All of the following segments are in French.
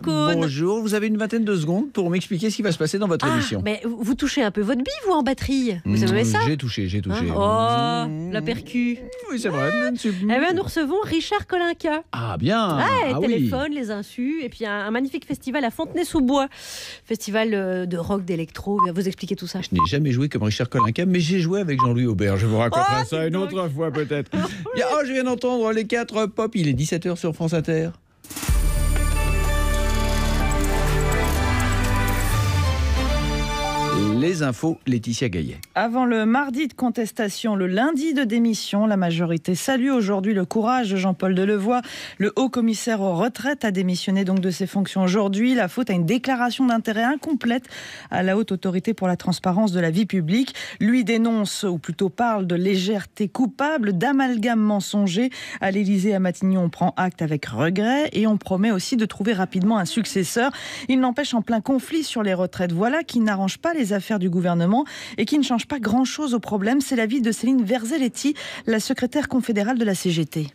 Cône. Bonjour, vous avez une vingtaine de secondes pour m'expliquer ce qui va se passer dans votre émission. Mais vous touchez un peu votre bille, vous, en batterie. Vous aimez ça? J'ai touché. La percu. Oui, c'est vrai. Eh bien, nous recevons Richard Kolinka. Ah, bien. Téléphone, les insus, et puis un magnifique festival à Fontenay-sous-Bois. Festival de rock, d'électro. Il va vous expliquer tout ça. Je n'ai jamais joué comme Richard Kolinka, mais j'ai joué avec Jean-Louis Aubert. Je vous raconterai ça une autre fois peut-être. Bien, je viens d'entendre les 4 pop. Il est 17h sur France Inter. Les infos, Laetitia Gaillet. Avant le mardi de contestation, le lundi de démission, la majorité salue aujourd'hui le courage de Jean-Paul Delevoye. Le haut-commissaire aux retraites a démissionné donc de ses fonctions aujourd'hui. La faute à une déclaration d'intérêt incomplète à la haute autorité pour la transparence de la vie publique. Lui dénonce, ou plutôt parle de légèreté coupable, d'amalgame mensonger. À l'Élysée, à Matignon, on prend acte avec regret et on promet aussi de trouver rapidement un successeur. Il n'empêche, en plein conflit sur les retraites, voilà qui n'arrange pas les affaires du gouvernement et qui ne change pas grand-chose au problème. C'est l'avis de Céline Verzelletti, la secrétaire confédérale de la CGT.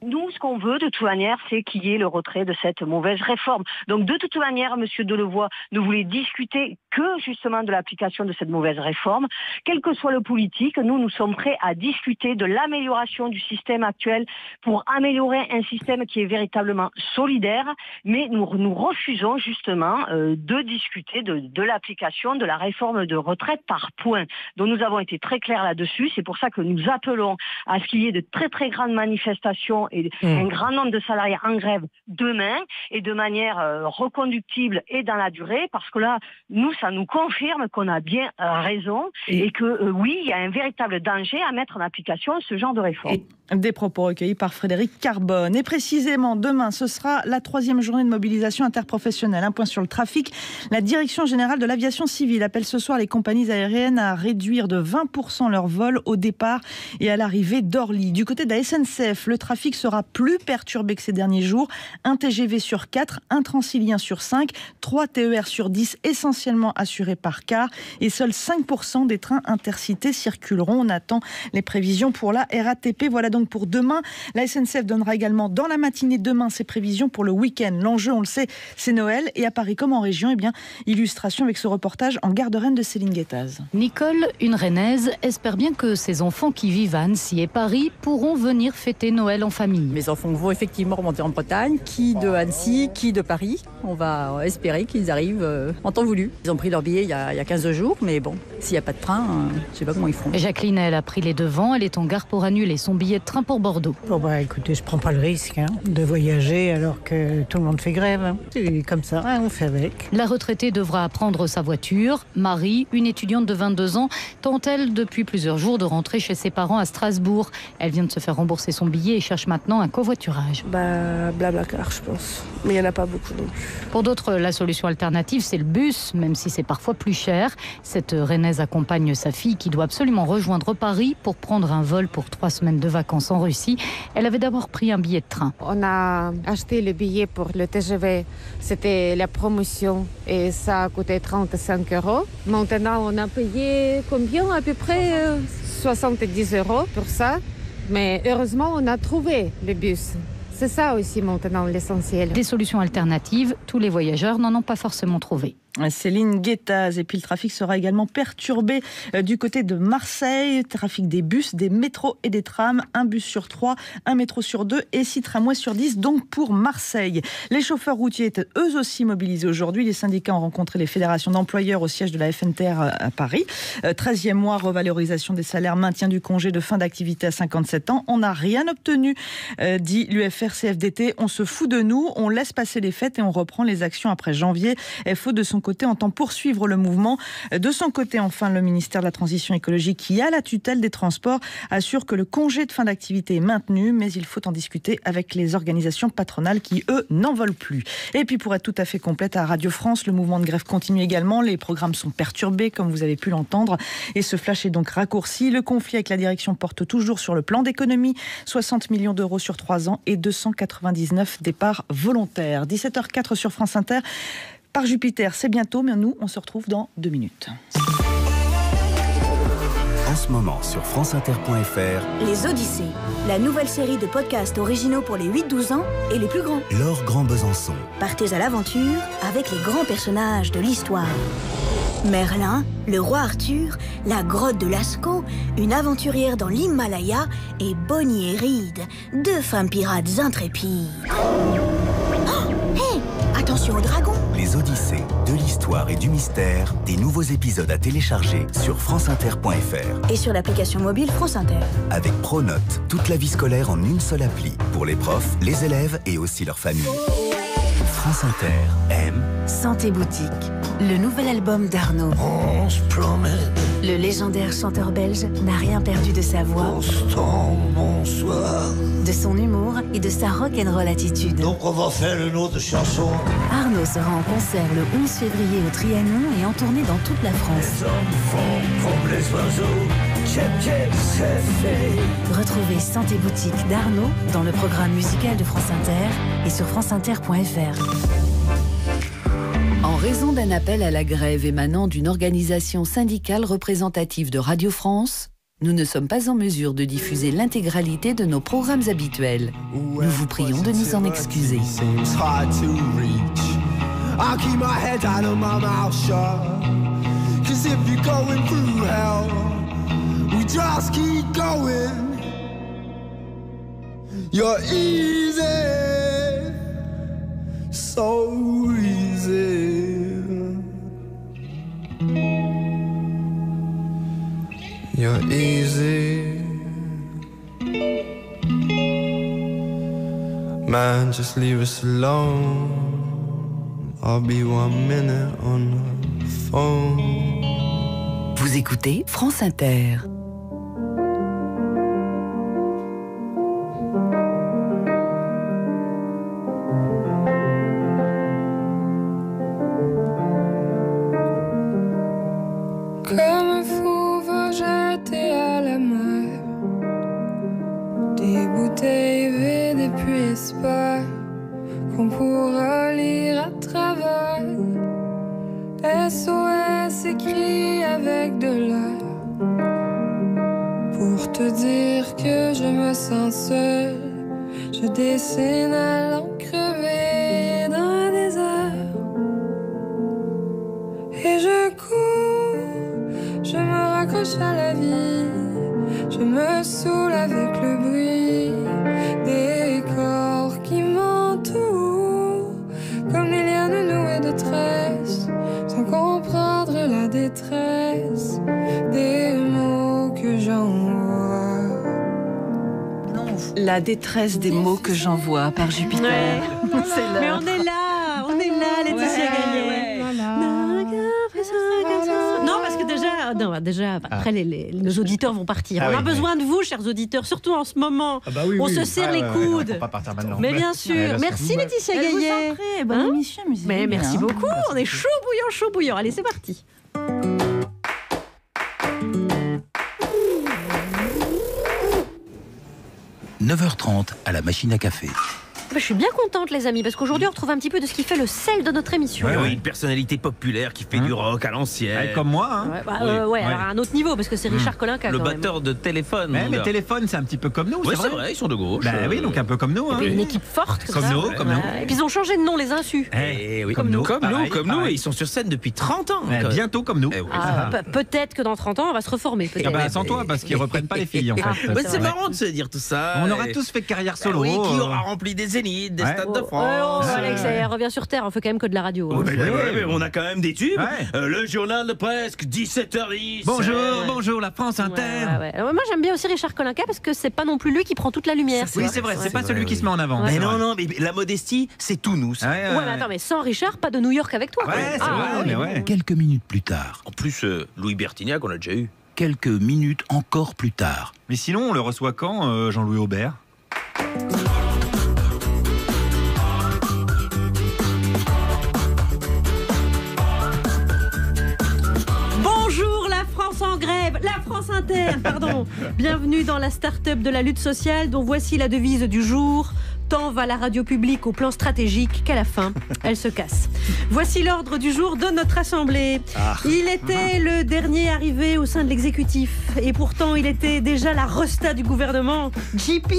Nous, ce qu'on veut, de toute manière, c'est qu'il y ait le retrait de cette mauvaise réforme. Donc, de toute manière, M. Delevoye ne voulait discuter que, justement, de l'application de cette mauvaise réforme. Quel que soit le politique, nous sommes prêts à discuter de l'amélioration du système actuel pour améliorer un système qui est véritablement solidaire. Mais nous refusons, justement, de discuter de l'application de la réforme de retraite par points. Donc, nous avons été très clairs là-dessus. C'est pour ça que nous appelons à ce qu'il y ait de très, très grandes manifestations et un grand nombre de salariés en grève demain et de manière reconductible et dans la durée, parce que là, ça nous confirme qu'on a bien raison et que oui, il y a un véritable danger à mettre en application ce genre de réforme. Des propos recueillis par Frédéric Carbone. Et précisément, demain, ce sera la 3e journée de mobilisation interprofessionnelle. Un point sur le trafic. La Direction générale de l'aviation civile appelle ce soir les compagnies aériennes à réduire de 20% leurs vols au départ et à l'arrivée d'Orly. Du côté de la SNCF, le trafic sera plus perturbé que ces derniers jours. Un TGV sur 4, un Transilien sur 5, 3 TER sur 10 essentiellement assurés par car et seuls 5% des trains intercités circuleront. On attend les prévisions pour la RATP. Voilà donc pour demain. La SNCF donnera également dans la matinée demain ses prévisions pour le week-end. L'enjeu, on le sait, c'est Noël. Et à Paris comme en région, illustration avec ce reportage en gare de Rennes de Céline Guettaz. Nicole, une Rennaise, espère bien que ses enfants qui vivent à Annecy et Paris pourront venir fêter Noël en famille. Mes enfants vont effectivement remonter en Bretagne, qui de Annecy, qui de Paris. On va espérer qu'ils arrivent en temps voulu. Ils ont pris leur billet il y a 15 jours, mais bon, s'il n'y a pas de train, je ne sais pas comment ils feront. Jacqueline, elle a pris les devants. Elle est en gare pour annuler son billet de train pour Bordeaux. Écoutez, je ne prends pas le risque de voyager alors que tout le monde fait grève. C'est comme ça, on fait avec. La retraitée devra prendre sa voiture. Marie, une étudiante de 22 ans, tente elle depuis plusieurs jours de rentrer chez ses parents à Strasbourg. Elle vient de se faire rembourser son billet et cherche maintenant un covoiturage. Blablacar, je pense. Mais il n'y en a pas beaucoup non plus. Pour d'autres, la solution alternative, c'est le bus, même si c'est parfois plus cher. Cette Rennaise accompagne sa fille qui doit absolument rejoindre Paris pour prendre un vol pour 3 semaines de vacances en Russie. Elle avait d'abord pris un billet de train. On a acheté le billet pour le TGV. C'était la promotion et ça a coûté 35 €. Maintenant, on a payé combien? À peu près 70 € pour ça. Mais heureusement, on a trouvé le bus. C'est ça aussi maintenant l'essentiel. Des solutions alternatives, tous les voyageurs n'en ont pas forcément trouvé. Céline Guettaz. Et puis le trafic sera également perturbé du côté de Marseille. Trafic des bus, des métros et des trams. Un bus sur 3, un métro sur 2 et 6 tramways sur 10. Donc pour Marseille. Les chauffeurs routiers étaient eux aussi mobilisés aujourd'hui. Les syndicats ont rencontré les fédérations d'employeurs au siège de la FNTR à Paris. 13e mois, revalorisation des salaires, maintien du congé de fin d'activité à 57 ans. On n'a rien obtenu, dit l'UFR-CFDT. On se fout de nous, on laisse passer les fêtes et on reprend les actions après janvier. FO de son côté entend poursuivre le mouvement. De son côté, enfin, le ministère de la Transition écologique, qui a la tutelle des transports, assure que le congé de fin d'activité est maintenu, mais il faut en discuter avec les organisations patronales qui, eux, n'en veulent plus. Et puis, pour être tout à fait complète, à Radio France, le mouvement de grève continue également. Les programmes sont perturbés, comme vous avez pu l'entendre, et ce flash est donc raccourci. Le conflit avec la direction porte toujours sur le plan d'économie, 60 millions d'euros sur 3 ans et 299 départs volontaires. 17h04 sur France Inter. Par Jupiter, c'est bientôt, mais nous, on se retrouve dans 2 minutes. En ce moment sur franceinter.fr. Les Odyssées, la nouvelle série de podcasts originaux pour les 8-12 ans et les plus grands. Laure Grand-Besançon. Partez à l'aventure avec les grands personnages de l'histoire. Merlin, le roi Arthur, la grotte de Lascaux, une aventurière dans l'Himalaya et Bonnie et Reed, 2 femmes pirates intrépides. Oh, hé, attention aux dragons. Les Odyssées, de l'histoire et du mystère, des nouveaux épisodes à télécharger sur franceinter.fr. Et sur l'application mobile France Inter. Avec Pronote, toute la vie scolaire en une seule appli. Pour les profs, les élèves et aussi leurs familles. France Inter aime Santé Boutique, le nouvel album d'Arnaud. On se promène. Le légendaire chanteur belge n'a rien perdu de sa voix, Bonsoir. de son humour et de sa rock'n'roll attitude. Donc on va faire une autre chanson. Arnaud sera en concert le 11 février au Trianon et en tournée dans toute la France. Les hommes font comme les oiseaux. C'est fait. Retrouvez Santé Boutique d'Arnaud dans le programme musical de France Inter et sur franceinter.fr. En raison d'un appel à la grève émanant d'une organisation syndicale représentative de Radio France, nous ne sommes pas en mesure de diffuser l'intégralité de nos programmes habituels. Nous vous prions de nous en excuser. So easy. You're easy. Man, just leave us alone. I'll be 1 minute on the phone. Vous écoutez France Inter. Comme un fou va jeter à la mer des bouteilles vides et puis espère qu'on pourra lire à travers. SOS écrit avec de l'air pour te dire que je me sens seule. Je dessine à l'encre crevée dans un désert et je cours. Je me raccroche à la vie, je me saoule avec le bruit des corps qui m'entourent, comme des lianes nouées de tresses, sans comprendre la détresse des mots que j'envoie. La détresse des mots que j'envoie par Jupiter. Ouais. C'est l'heure. Mais on est là, Laetitia Gaillet. Voilà. Non, parce que déjà après, nos auditeurs vont partir. On a besoin de vous, chers auditeurs, surtout en ce moment. On se serre les coudes. On va pas partir maintenant. Mais bien sûr. Merci Laetitia Gaillet. Bonne émission, mais merci beaucoup. On est chaud bouillant. Allez, c'est parti. « 9h30 à la machine à café. » Je suis bien contente, les amis, parce qu'aujourd'hui, on retrouve un petit peu de ce qui fait le sel de notre émission. Oui, une personnalité populaire qui fait du rock à l'ancienne. Comme moi. Hein. Alors à un autre niveau, parce que c'est Richard Kolinka. Le quand batteur même. de Téléphone. Mais Téléphone, c'est un petit peu comme nous. Oui, c'est vrai, ils sont de gauche. Oui, donc un peu comme nous. Hein. Une équipe forte. Comme nous. Et puis ils ont changé de nom, les Insus. Oui. Comme nous. Et ils sont sur scène depuis 30 ans. Bientôt comme nous. Peut-être que dans 30 ans, on va se reformer. Sans toi, parce qu'ils reprennent pas les filles, en fait. C'est marrant de se dire tout ça. On aura tous fait carrière solo. Oui, qui aura rempli des zéniths, des stades de France. Alex, revient sur Terre, on fait quand même que de la radio. Mais on a quand même des tubes. Le journal de presque 17h10. Bonjour, la France Inter. Moi, j'aime bien aussi Richard Kolinka parce que c'est pas non plus lui qui prend toute la lumière. Oui, c'est vrai, c'est pas celui qui se met en avant. Mais non, mais la modestie, c'est tout nous. Mais attends, mais sans Richard, pas de New York avec toi. Quelques minutes plus tard. En plus, Louis Bertignac, on a déjà eu. Quelques minutes encore plus tard. Mais sinon, on le reçoit quand, Jean-Louis Aubert? Bonjour la France en grève, la France Inter, pardon. Bienvenue dans la start-up de la lutte sociale dont voici la devise du jour. Tant va la radio publique au plan stratégique qu'à la fin, elle se casse. Voici l'ordre du jour de notre assemblée. Il était le dernier arrivé au sein de l'exécutif. Et pourtant, il était déjà la resta du gouvernement. JP,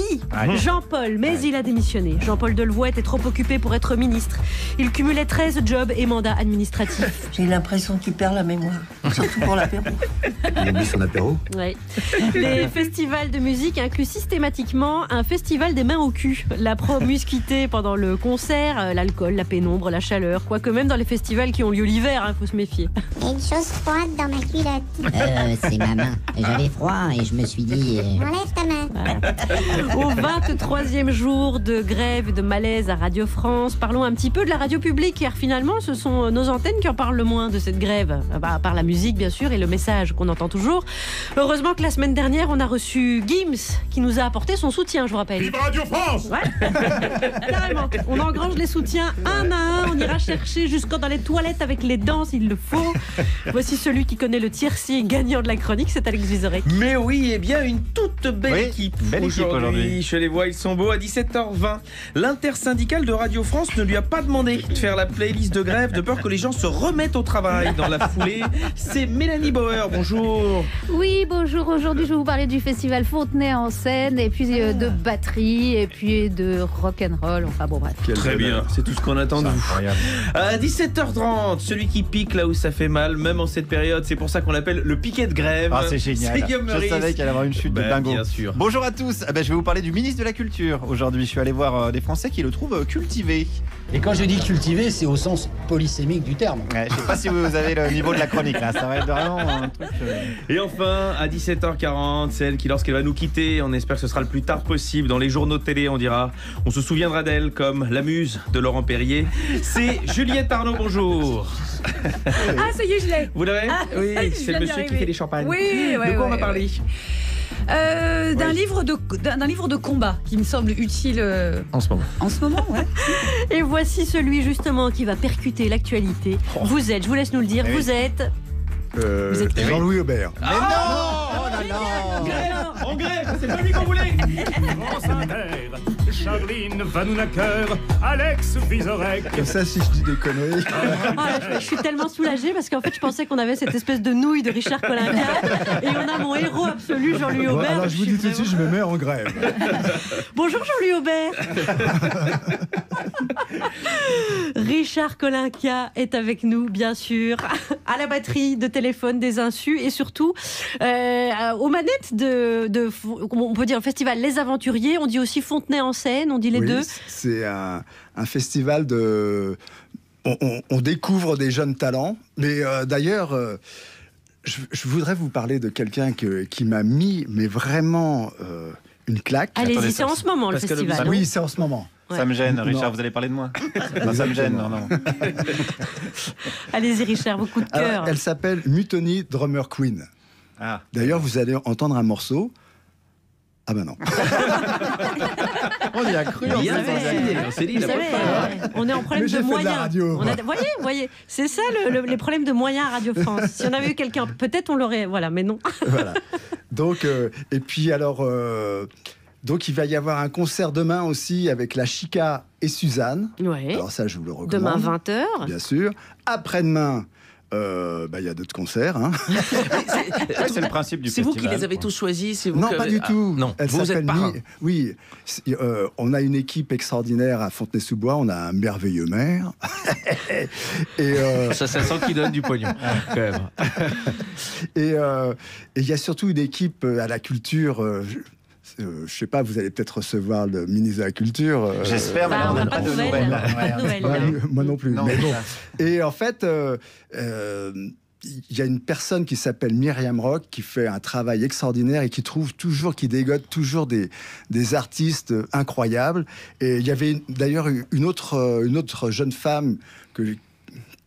Jean-Paul, mais il a démissionné. Jean-Paul Delevoye était trop occupé pour être ministre. Il cumulait 13 jobs et mandats administratifs. J'ai l'impression que tu perds la mémoire, surtout pour l'apéro. Il a mis son apéro. Oui. Les festivals de musique incluent systématiquement un festival des mains au cul. La promiscuité pendant le concert, l'alcool, la pénombre, la chaleur. Quoique même dans les festivals qui ont lieu l'hiver, faut se méfier. Il y a une chose froide dans ma culotte. C'est ma main. J'avais froid et je me suis dit... Enlève ta main. Voilà. Au 23e jour de grève et de malaise à Radio France, parlons un petit peu de la radio publique, car finalement, ce sont nos antennes qui en parlent le moins de cette grève. À part la musique, bien sûr, et le message qu'on entend toujours. Heureusement que la semaine dernière, on a reçu Gims, qui nous a apporté son soutien, je vous rappelle. Vive Radio France. Ouais. Carrément. On engrange les soutiens un à un. On ira chercher jusqu'en dans les toilettes avec les dents s'il le faut. Voici celui qui connaît le tiercé gagnant de la chronique, c'est Alex Vizorek. Mais oui, eh bien une toute belle équipe. Belle équipe aujourd'hui. Je les vois, ils sont beaux. À 17h20, l'intersyndicale de Radio France ne lui a pas demandé de faire la playlist de grève de peur que les gens se remettent au travail dans la foulée. C'est Mélanie Bauer, bonjour. Oui, bonjour. Aujourd'hui, je vais vous parler du festival Fontenay en Seine, et puis de batterie, et puis de rock'n'roll. Enfin bon, bref. Très bien, c'est tout ce qu'on attend de vous. À 17h30, celui qui pique là où ça fait mal, même en cette période, c'est pour ça qu'on l'appelle le piquet de grève. Ah, c'est génial. Je savais qu'il allait avoir une chute de dingo. Bien sûr. Bonjour à tous. Je vais vous parler du ministre de la Culture. Aujourd'hui, je suis allé voir des Français qui le trouvent cultivé. Et quand je dis cultivé, c'est au sens polysémique du terme. Ouais, je sais pas si vous avez le niveau de la chronique là, ça va être vraiment un truc. Et enfin, à 17h40, celle qui, lorsqu'elle va nous quitter, on espère que ce sera le plus tard possible, dans les journaux de télé, on se souviendra d'elle comme la muse de Laurent Perrier. C'est Juliette Arnaud, bonjour. Ah, ça y est, je l'ai. Vous l'avez? Oui, c'est le monsieur qui fait les champagnes. Oui, de quoi on va parler? D'un livre de combat qui me semble utile en ce moment. En ce moment, ouais. Et voici celui justement qui va percuter l'actualité. Vous êtes, je vous laisse nous le dire, vous êtes Jean-Louis Aubert. Mais non. Oh là là. En grève, c'est pas lui qu'on voulait. France Inter, Charline Vanhoenacker, Alex Vizorek. Comme ça, si je dis des conneries. Je suis tellement soulagée parce qu'en fait, je pensais qu'on avait cette espèce de nouille de Richard Kolinka et on a mon héros absolu, Jean-Louis Aubert. Alors, je vous dis tout de suite, je me mets en grève. Bonjour Jean-Louis Aubert. Richard Kolinka est avec nous, bien sûr, à la batterie de téléphone des Insus et surtout aux manettes de on peut dire, le festival Les Aventuriers. On dit aussi Fontenay en Seine, on dit les deux. C'est un festival de... On découvre des jeunes talents, mais d'ailleurs... Je voudrais vous parler de quelqu'un qui m'a mis, mais vraiment, une claque. Allez-y, c'est en ce moment le festival. Oui, c'est en ce moment. Ouais. Ça me gêne, Richard, vous allez parler de moi. Non, ça me gêne, non. Allez-y, Richard, vos coups de cœur. Alors, elle s'appelle Mutiny Drummer Queen. Ah. D'ailleurs, vous allez entendre un morceau. Ah ben non. On y a cru. On est en problème de moyens. Voyez, c'est ça les problèmes de moyens à Radio France. Si on avait eu quelqu'un, peut-être on l'aurait. Voilà, mais non. Voilà. Donc, et puis alors, donc il va y avoir un concert demain aussi avec la Chica et Suzanne. Ouais. Alors ça, je vous le recommande. Demain 20h. Bien sûr. Après-demain. Il y a d'autres concerts. Hein. C'est le principe du festival. C'est vous qui les avez tous choisis. Non, pas du tout. Non, elle vous êtes parrain. Oui, on a une équipe extraordinaire à Fontenay-sous-Bois. On a un merveilleux maire. Et ça sent qu'il donne du pognon. Quand même. Et il y a surtout une équipe à la culture. Je sais pas, vous allez peut-être recevoir le ministre de la Culture. J'espère, mais on n'a pas de nouvelles. Moi non plus. Mais bon. Et en fait, il y a une personne qui s'appelle Myriam Rock qui fait un travail extraordinaire et qui dégote toujours des artistes incroyables. Et il y avait d'ailleurs une autre jeune femme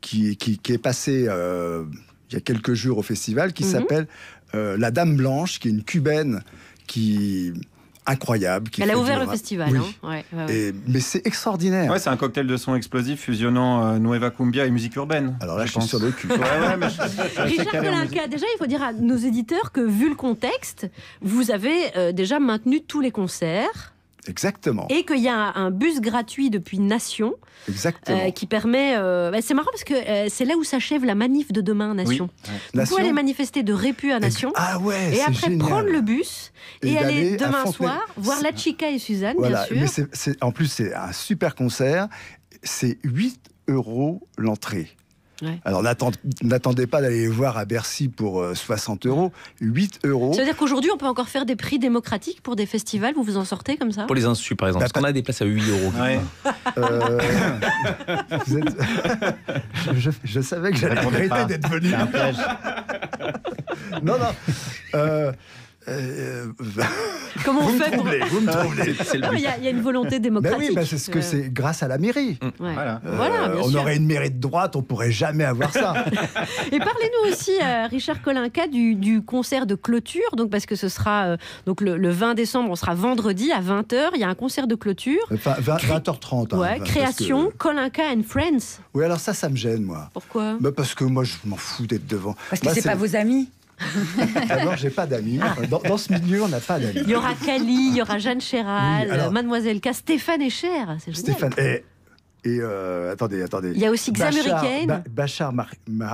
qui est passée il y a quelques jours au festival qui s'appelle la Dame Blanche, qui est une cubaine incroyable. Elle a ouvert le festival. Oui. Hein. Mais c'est extraordinaire. Ouais, c'est un cocktail de sons explosifs fusionnant Nueva Cumbia et musique urbaine. Alors là, je suis sur le cul. Richard Kolinka, déjà, il faut dire à nos éditeurs que, vu le contexte, vous avez déjà maintenu tous les concerts. Exactement. Et qu'il y a un bus gratuit depuis Nation. Exactement. Qui permet... c'est marrant parce que c'est là où s'achève la manif de demain, Nation. Oui. Vous pouvez aller manifester de Répu à Nation. Ah ouais, et après génial. Prendre le bus et aller demain soir voir La Chica et Suzanne, voilà. bien sûr. Mais en plus, c'est un super concert. C'est 8 € l'entrée. Ouais. Alors n'attendez pas d'aller les voir à Bercy pour 60 €, 8 €. Ça veut dire qu'aujourd'hui on peut encore faire des prix démocratiques pour des festivals, vous en sortez comme ça? Pour les insus par exemple, parce qu'on a des places à 8 €. Ouais. Je savais que j'allais regretter d'être venu. C'est un piège. Non. Comment on vous fait me troublez, vous me troublez. Il y a une volonté démocratique. Mais oui, c'est ce que c'est grâce à la mairie. Ouais. Voilà, on bien sûr. aurait une mairie de droite, on pourrait jamais avoir ça. Et parlez-nous aussi, Richard Kolinka, du concert de clôture, donc parce que ce sera donc le 20 décembre, on sera vendredi à 20h, il y a un concert de clôture. Enfin, 20h30. Ouais, création, Kolinka and Friends. Oui, alors ça me gêne, moi. Pourquoi? Parce que moi, je m'en fous d'être devant. Parce que c'est pas vos amis. D'abord, j'ai pas d'amis. Dans ce milieu, on n'a pas d'amis. Il y aura Cali, il y aura Jeanne Chéral, oui, alors, Mademoiselle K, Stéphane Echer, c'est génial. Stéphane, attendez. Il y a aussi Xamericaine. Bachar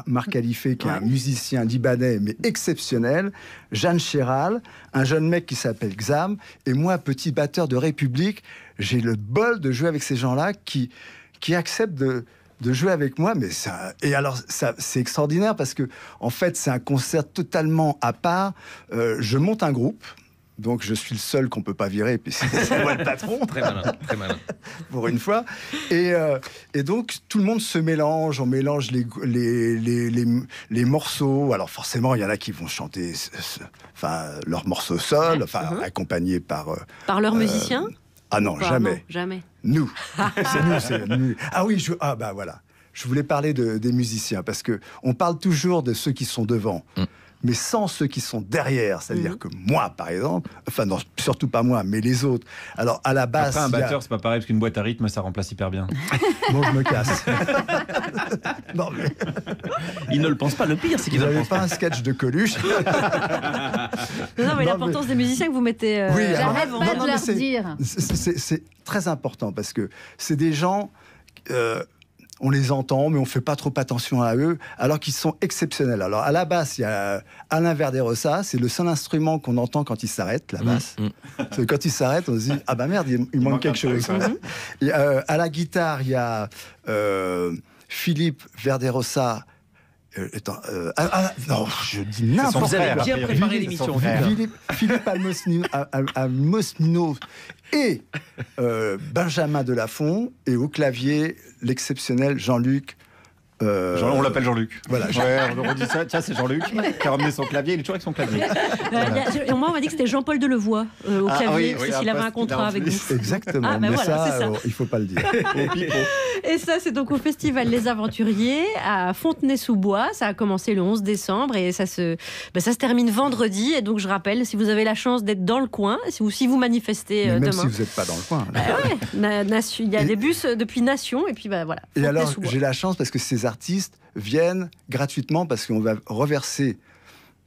Markhalife, qui est un musicien libanais, mais exceptionnel. Jeanne Chéral, un jeune mec qui s'appelle Xam. Et moi, petit batteur de République, j'ai le bol de jouer avec ces gens-là qui acceptent de jouer avec moi, mais c'est extraordinaire parce que en fait c'est un concert totalement à part. Je monte un groupe, donc je suis le seul qu'on peut pas virer, puis c'est moi le patron. Très malin. Pour une fois. Et donc tout le monde se mélange, on mélange les morceaux. Alors forcément il y en a qui vont chanter leurs morceaux seuls, accompagnés par leurs musiciens. Ah non, jamais. Non, jamais. Nous. C'est nous. Ah oui, voilà. Je voulais parler des musiciens, parce que on parle toujours de ceux qui sont devant, mais sans ceux qui sont derrière. C'est-à-dire que moi, par exemple, non, surtout pas moi, mais les autres. Alors, à la basse... Après, un batteur, c'est pas pareil, parce qu'une boîte à rythme, ça remplace hyper bien. Bon, je me casse. Non, mais... Il ne le pense pas. Le pire, c'est qu'il n'avait pas un sketch de Coluche. Non, mais l'importance des musiciens que vous mettez... Oui, j'arrête pas de leur dire. C'est très important, parce que c'est des gens... on les entend, mais on ne fait pas trop attention à eux, alors qu'ils sont exceptionnels. Alors, à la basse, il y a Alain Verderosa, c'est le seul instrument qu'on entend quand il s'arrête, la basse. Quand il s'arrête, on se dit « Ah bah merde, il manque quelque chose. » Et à la guitare, il y a Philippe Verderosa. Non, je dis n'importe quoi. Vous avez bien préparé l'émission. Philippe Almosnino et Benjamin Delafont, et au clavier, l'exceptionnel Jean-Luc. On l'appelle Jean-Luc. Voilà. On redit ça. Tiens, c'est Jean-Luc qui a ramené son clavier. Il est toujours avec son clavier. Moi, on m'a dit que c'était Jean-Paul Delevoye au clavier, s'il avait un contrat avec vous. Exactement. Ah, ben mais voilà, c'est ça. Il ne faut pas le dire. Et ça, c'est donc au Festival Les Aventuriers à Fontenay-sous-Bois. Ça a commencé le 11 décembre et ça se termine vendredi. Et donc, je rappelle, si vous avez la chance d'être dans le coin, ou si vous manifestez même demain. Même si vous n'êtes pas dans le coin. Il y a des bus depuis Nation et puis voilà. Et alors, j'ai la chance parce que ces artistes viennent gratuitement parce qu'on va reverser.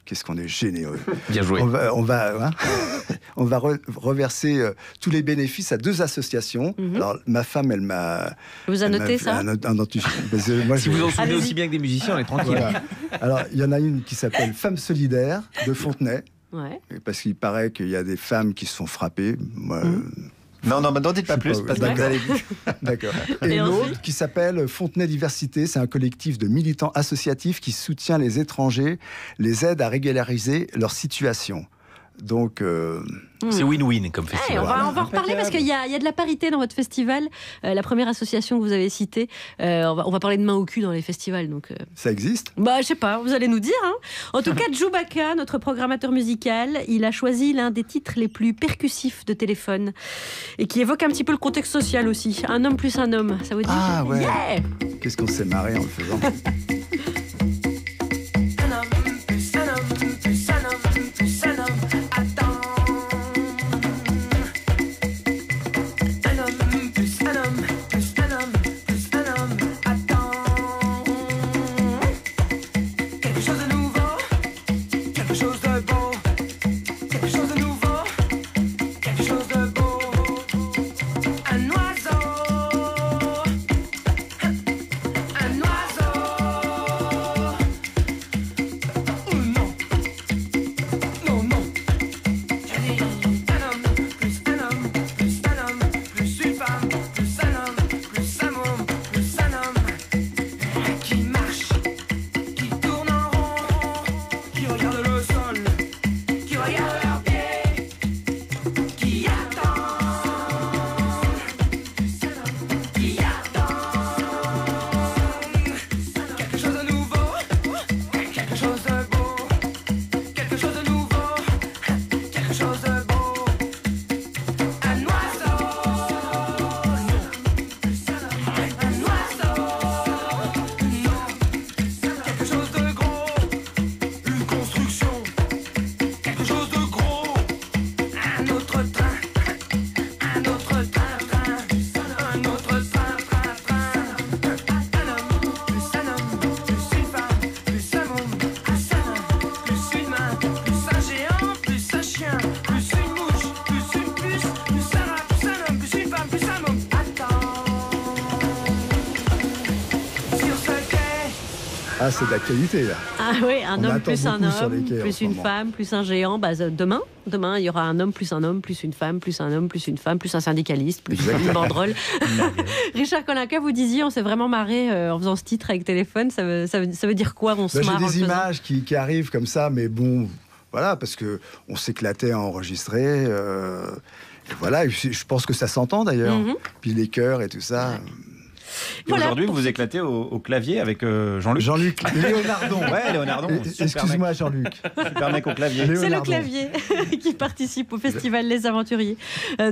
Qu'est-ce qu'on est généreux. Bien joué. On va reverser tous les bénéfices à 2 associations. Alors, ma femme, elle m'a... Vous a noté ça moi, si vous en souvenez aussi bien que des musiciens, on est tranquille. Voilà. Alors, il y en a une qui s'appelle Femmes Solidaires de Fontenay. Ouais. Parce qu'il paraît qu'il y a des femmes qui se font frapper. Moi... Non, n'en dites pas plus, parce que vous allez... D'accord. Et une autre qui s'appelle Fontenay Diversité, c'est un collectif de militants associatifs qui soutient les étrangers, les aide à régulariser leur situation. Donc... C'est win-win comme festival. On va en reparler parce qu'il y a de la parité dans votre festival. La première association que vous avez citée, on va parler de main au cul dans les festivals. Donc, ça existe ? Je sais pas, vous allez nous dire. Hein. En tout cas, Djoubaka, notre programmateur musical, il a choisi l'un des titres les plus percussifs de Téléphone et qui évoque un petit peu le contexte social aussi. Un homme plus un homme, ça vous dit ? Ah ouais. Yeah. Qu'est-ce qu'on s'est marré en le faisant. Ah, c'est d'actualité, là. Ah oui, un On homme attend plus un beaucoup sur les homme, quais en plus ce une moment. femme, plus un géant. Demain, il y aura un homme, plus une femme, plus un homme, plus une femme, plus un syndicaliste, plus une banderole. Richard Kolinka, vous disiez, on s'est vraiment marré en faisant ce titre avec téléphone. Ça veut dire quoi, on se marre J'ai en le des faisant images qui arrivent comme ça, mais bon, voilà, parce qu'on s'éclatait à enregistrer. Et voilà, je pense que ça s'entend d'ailleurs. Puis les chœurs et tout ça. Et aujourd'hui, vous vous éclatez au clavier avec Jean-Luc. Jean-Luc Léonardon. Ouais, Léonardon. Excuse-moi, Jean-Luc. Super mec au clavier. C'est le clavier qui participe au festival Les Aventuriers,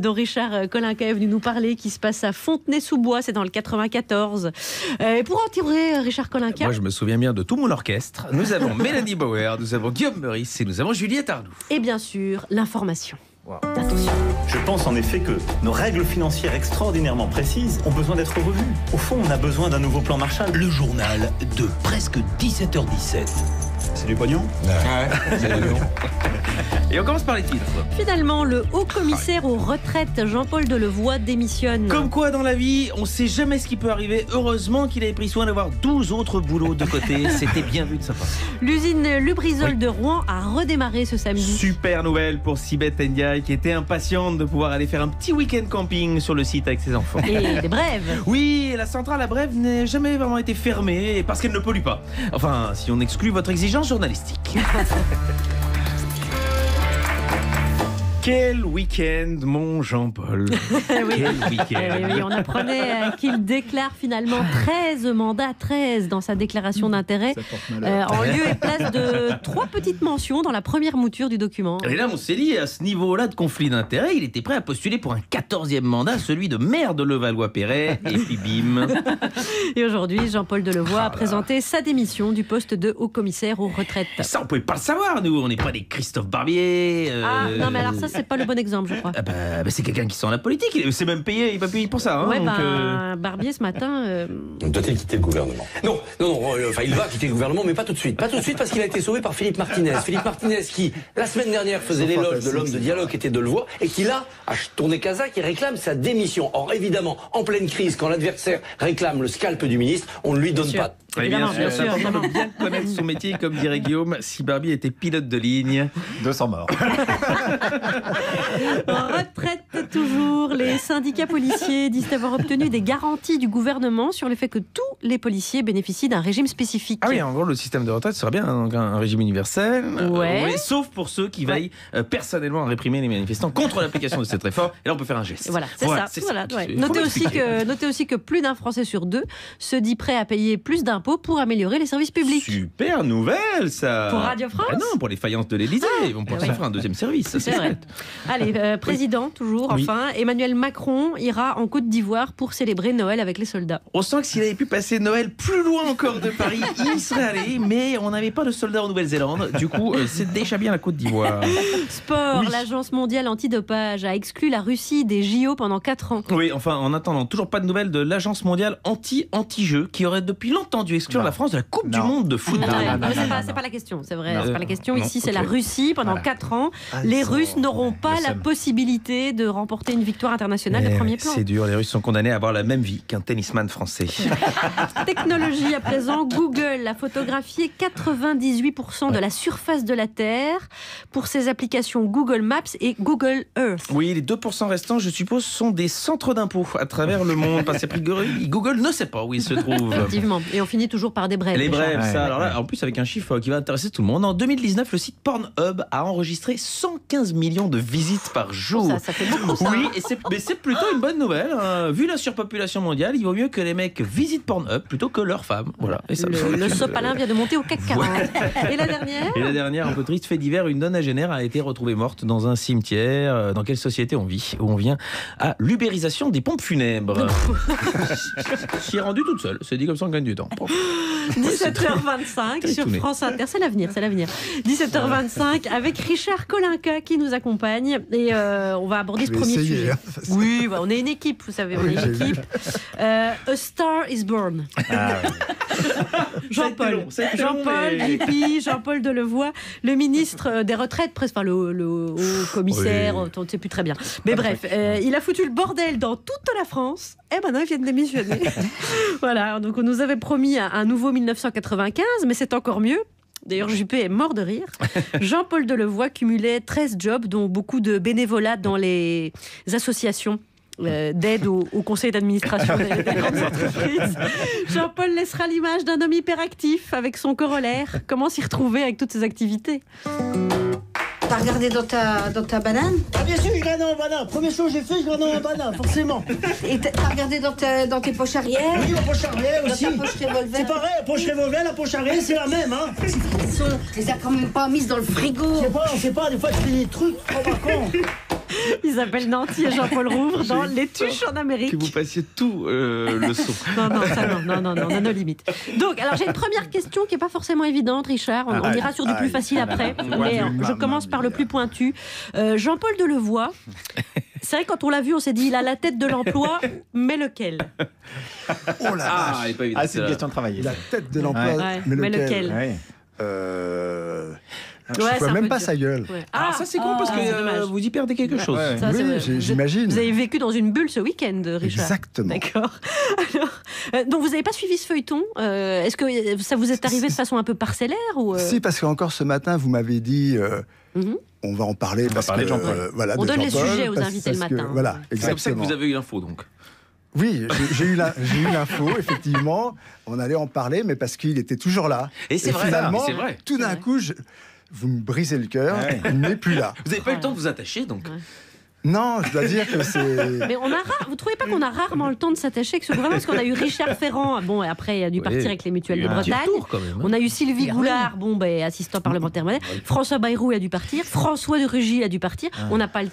dont Richard Kolinka est venu nous parler, qui se passe à Fontenay-sous-Bois, c'est dans le 94. Et pour en tirer Richard Kolinka... Moi, je me souviens bien de tout mon orchestre. Nous avons Mélanie Bauer, nous avons Guillaume Meurice et nous avons Juliette Arnoux. Et bien sûr, l'information. Wow. Attention. Je pense en effet que nos règles financières extraordinairement précises ont besoin d'être revues. Au fond, on a besoin d'un nouveau plan Marshall. Le journal de presque 17h17. C'est du pognon ? Ouais, c'est du pognon. Et on commence par les titres. Finalement, le haut-commissaire aux retraites, Jean-Paul Delevoye, démissionne. Comme quoi, dans la vie, on sait jamais ce qui peut arriver. Heureusement qu'il avait pris soin d'avoir 12 autres boulots de côté. C'était bien vu de sa part. L'usine Lubrizol de Rouen a redémarré ce samedi. Super nouvelle pour Sibeth Ndiaye, qui était impatiente de pouvoir aller faire un petit week-end camping sur le site avec ses enfants. Et les brèves. Oui, la centrale à Brève n'a jamais vraiment été fermée parce qu'elle ne pollue pas. Enfin, si on exclut votre exigence journalistique. Quel week-end, mon Jean-Paul. Oui. Quel week-end. Oui, on apprenait qu'il déclare finalement 13 mandats, 13 dans sa déclaration d'intérêt, en lieu et place de 3 petites mentions dans la première mouture du document. Et là, on s'est dit, à ce niveau-là de conflit d'intérêt, il était prêt à postuler pour un 14e mandat, celui de maire de Levallois-Perret, et puis bim. Et aujourd'hui, Jean-Paul Delevoye a présenté sa démission du poste de haut-commissaire aux retraites. Ça, on pouvait pas le savoir, nous. On n'est pas des Christophe Barbier. Non, mais alors ça, c'est pas le bon exemple, je crois. C'est quelqu'un qui sent la politique. Il s'est même payé, il va payer pour ça. Hein, ouais, donc, Barbier, ce matin... Doit-il quitter le gouvernement ? Non, il va quitter le gouvernement, mais pas tout de suite. Pas tout de suite parce qu'il a été sauvé par Philippe Martinez. Philippe Martinez qui, la semaine dernière, faisait l'éloge de l'homme de dialogue qui était Delevoye et qui, là, a tourné Kazakh et réclame sa démission. Or, évidemment, en pleine crise, quand l'adversaire réclame le scalp du ministre, on ne lui donne pas. Et bien sûr, c'est important de bien connaître son métier, comme dirait Guillaume, si Barbie était pilote de ligne. 200 morts. Retraite toujours. Les syndicats policiers disent avoir obtenu des garanties du gouvernement sur le fait que tous les policiers bénéficient d'un régime spécifique. Ah oui, en gros, le système de retraite serait bien donc un régime universel. Ouais. Sauf pour ceux qui veillent personnellement à réprimer les manifestants contre l'application de cette réforme. Et là, on peut faire un geste. Voilà, c'est ça. Voilà, ouais. Notez aussi que plus d'un Français sur 2 se dit prêt à payer plus d'impôts pour améliorer les services publics. Super nouvelle, ça. Pour Radio France. Non, pour les faïences de l'Élysée. Ils vont pouvoir se faire un deuxième service. Ça, c'est vrai. Allez, président, toujours, enfin. Emmanuel Macron ira en Côte d'Ivoire pour célébrer Noël avec les soldats. On sent que s'il avait pu passer Noël plus loin encore de Paris, il y serait allé, mais on n'avait pas de soldats en Nouvelle-Zélande. Du coup, c'est déjà bien la Côte d'Ivoire. Sport, l'Agence mondiale antidopage a exclu la Russie des JO pendant 4 ans. Oui, enfin, en attendant, toujours pas de nouvelles de l'Agence mondiale anti-jeu qui aurait depuis longtemps dû exclure la France de la Coupe du Monde de football. C'est pas la question, c'est vrai. C'est pas la question. Ici, c'est la Russie. Pendant 4 ans, les Russes n'auront pas la possibilité de remporter une victoire internationale de premier plan. C'est dur, les Russes sont condamnés à avoir la même vie qu'un tennisman français. Technologie à présent, Google a photographié 98% de la surface de la Terre pour ses applications Google Maps et Google Earth. Oui, les 2% restants, je suppose, sont des centres d'impôts à travers le monde. Parce que Google ne sait pas où ils se trouvent. Effectivement. Et on finit toujours par des brèves. Les brèves, ça. Alors là, en plus, avec un chiffre qui va intéresser tout le monde. En 2019, le site Pornhub a enregistré 115 millions de visites par jour. Ça fait beaucoup, ça. Oui, mais c'est plutôt une bonne nouvelle. Vu la surpopulation mondiale, il vaut mieux que les mecs visitent Pornhub plutôt que leurs femmes. Voilà. Et ça, le sopalin vient de monter au CAC 40. Et la dernière ? Et la dernière, un peu triste, fait divers, une nonagénaire a été retrouvée morte dans un cimetière. Dans quelle société on vit ? Où on vient à l'ubérisation des pompes funèbres. J'y ai rendu toute seule. C'est dit comme ça, on gagne du temps. 17h25 sur France Inter. C'est l'avenir, c'est l'avenir. 17h25 avec Richard Kolinka qui nous accompagne. Et on va aborder ce premier sujet. Oui, on est une équipe, vous savez, on est une équipe. A Star is Born. Jean-Paul, VP, Jean-Paul Delevoye, le ministre des retraites, enfin le haut commissaire, on ne sait plus très bien. Mais bref, il a foutu le bordel dans toute la France. Et maintenant, il vient de démissionner. Voilà, donc on nous avait promis promis un nouveau 1995, mais c'est encore mieux. D'ailleurs, Juppé est mort de rire. Jean-Paul Delevoye cumulait 13 jobs, dont beaucoup de bénévolat dans les associations d'aide au conseil d'administration des grandes entreprises. Jean-Paul laissera l'image d'un homme hyperactif avec son corollaire. Comment s'y retrouver avec toutes ces activités ? T'as regardé dans ta banane? Ah bien sûr, je regarde dans ma banane. Première chose que j'ai fait, je regarde dans ma banane, forcément. Et t'as regardé dans tes poches arrière? Oui, ma poche arrière aussi. Dans ta poche revolver? C'est pareil, la poche revolver, la poche arrière, c'est la même, hein. Tu les as quand même pas mises dans le frigo. Je sais pas, des fois je fais des trucs, trop con. Ils s'appellent Nanty et Jean-Paul Rouvre dans Les Tuches en Amérique. Que vous passiez tout le son. Non, on a nos limites. Donc, alors j'ai une première question qui n'est pas forcément évidente, Richard. On ira sur du plus facile après. Mais je commence par le plus pointu. Jean-Paul Delevoye, c'est vrai, quand on l'a vu, on s'est dit, il a la tête de l'emploi, mais lequel? Oh la vache. C'est une question de travailler. La tête de l'emploi, mais lequel? Je ne vois même pas sa gueule. Ouais. Alors ça c'est con parce que vous y perdez quelque chose. Ça, oui, j'imagine. Vous avez vécu dans une bulle ce week-end, Richard. Exactement. D'accord. Alors, donc vous n'avez pas suivi ce feuilleton. Est-ce que ça vous est arrivé de façon un peu parcellaire ou Si, parce qu'encore ce matin, vous m'avez dit... On va en parler de Jean-Paul. Voilà, on donne les sujets aux invités le matin. matin. Voilà, exactement. C'est pour ça que vous avez eu l'info donc. Oui, j'ai eu l'info, effectivement. On allait en parler, mais parce qu'il était toujours là. Et c'est vrai, finalement, c'est vrai. Tout d'un coup, vous me brisez le cœur, il n'est plus là. Vous n'avez pas eu le temps de vous attacher donc. Non, je dois dire que c'est... Mais vous trouvez pas qu'on a rarement le temps de s'attacher avec ce gouvernement? Parce qu'on a eu Richard Ferrand, bon, et après il a dû partir avec les Mutuelles de Bretagne. On a eu Sylvie Goulard, assistant parlementaire modèle. François Bayrou a dû partir. François de Rugy a dû partir. On n'a pas le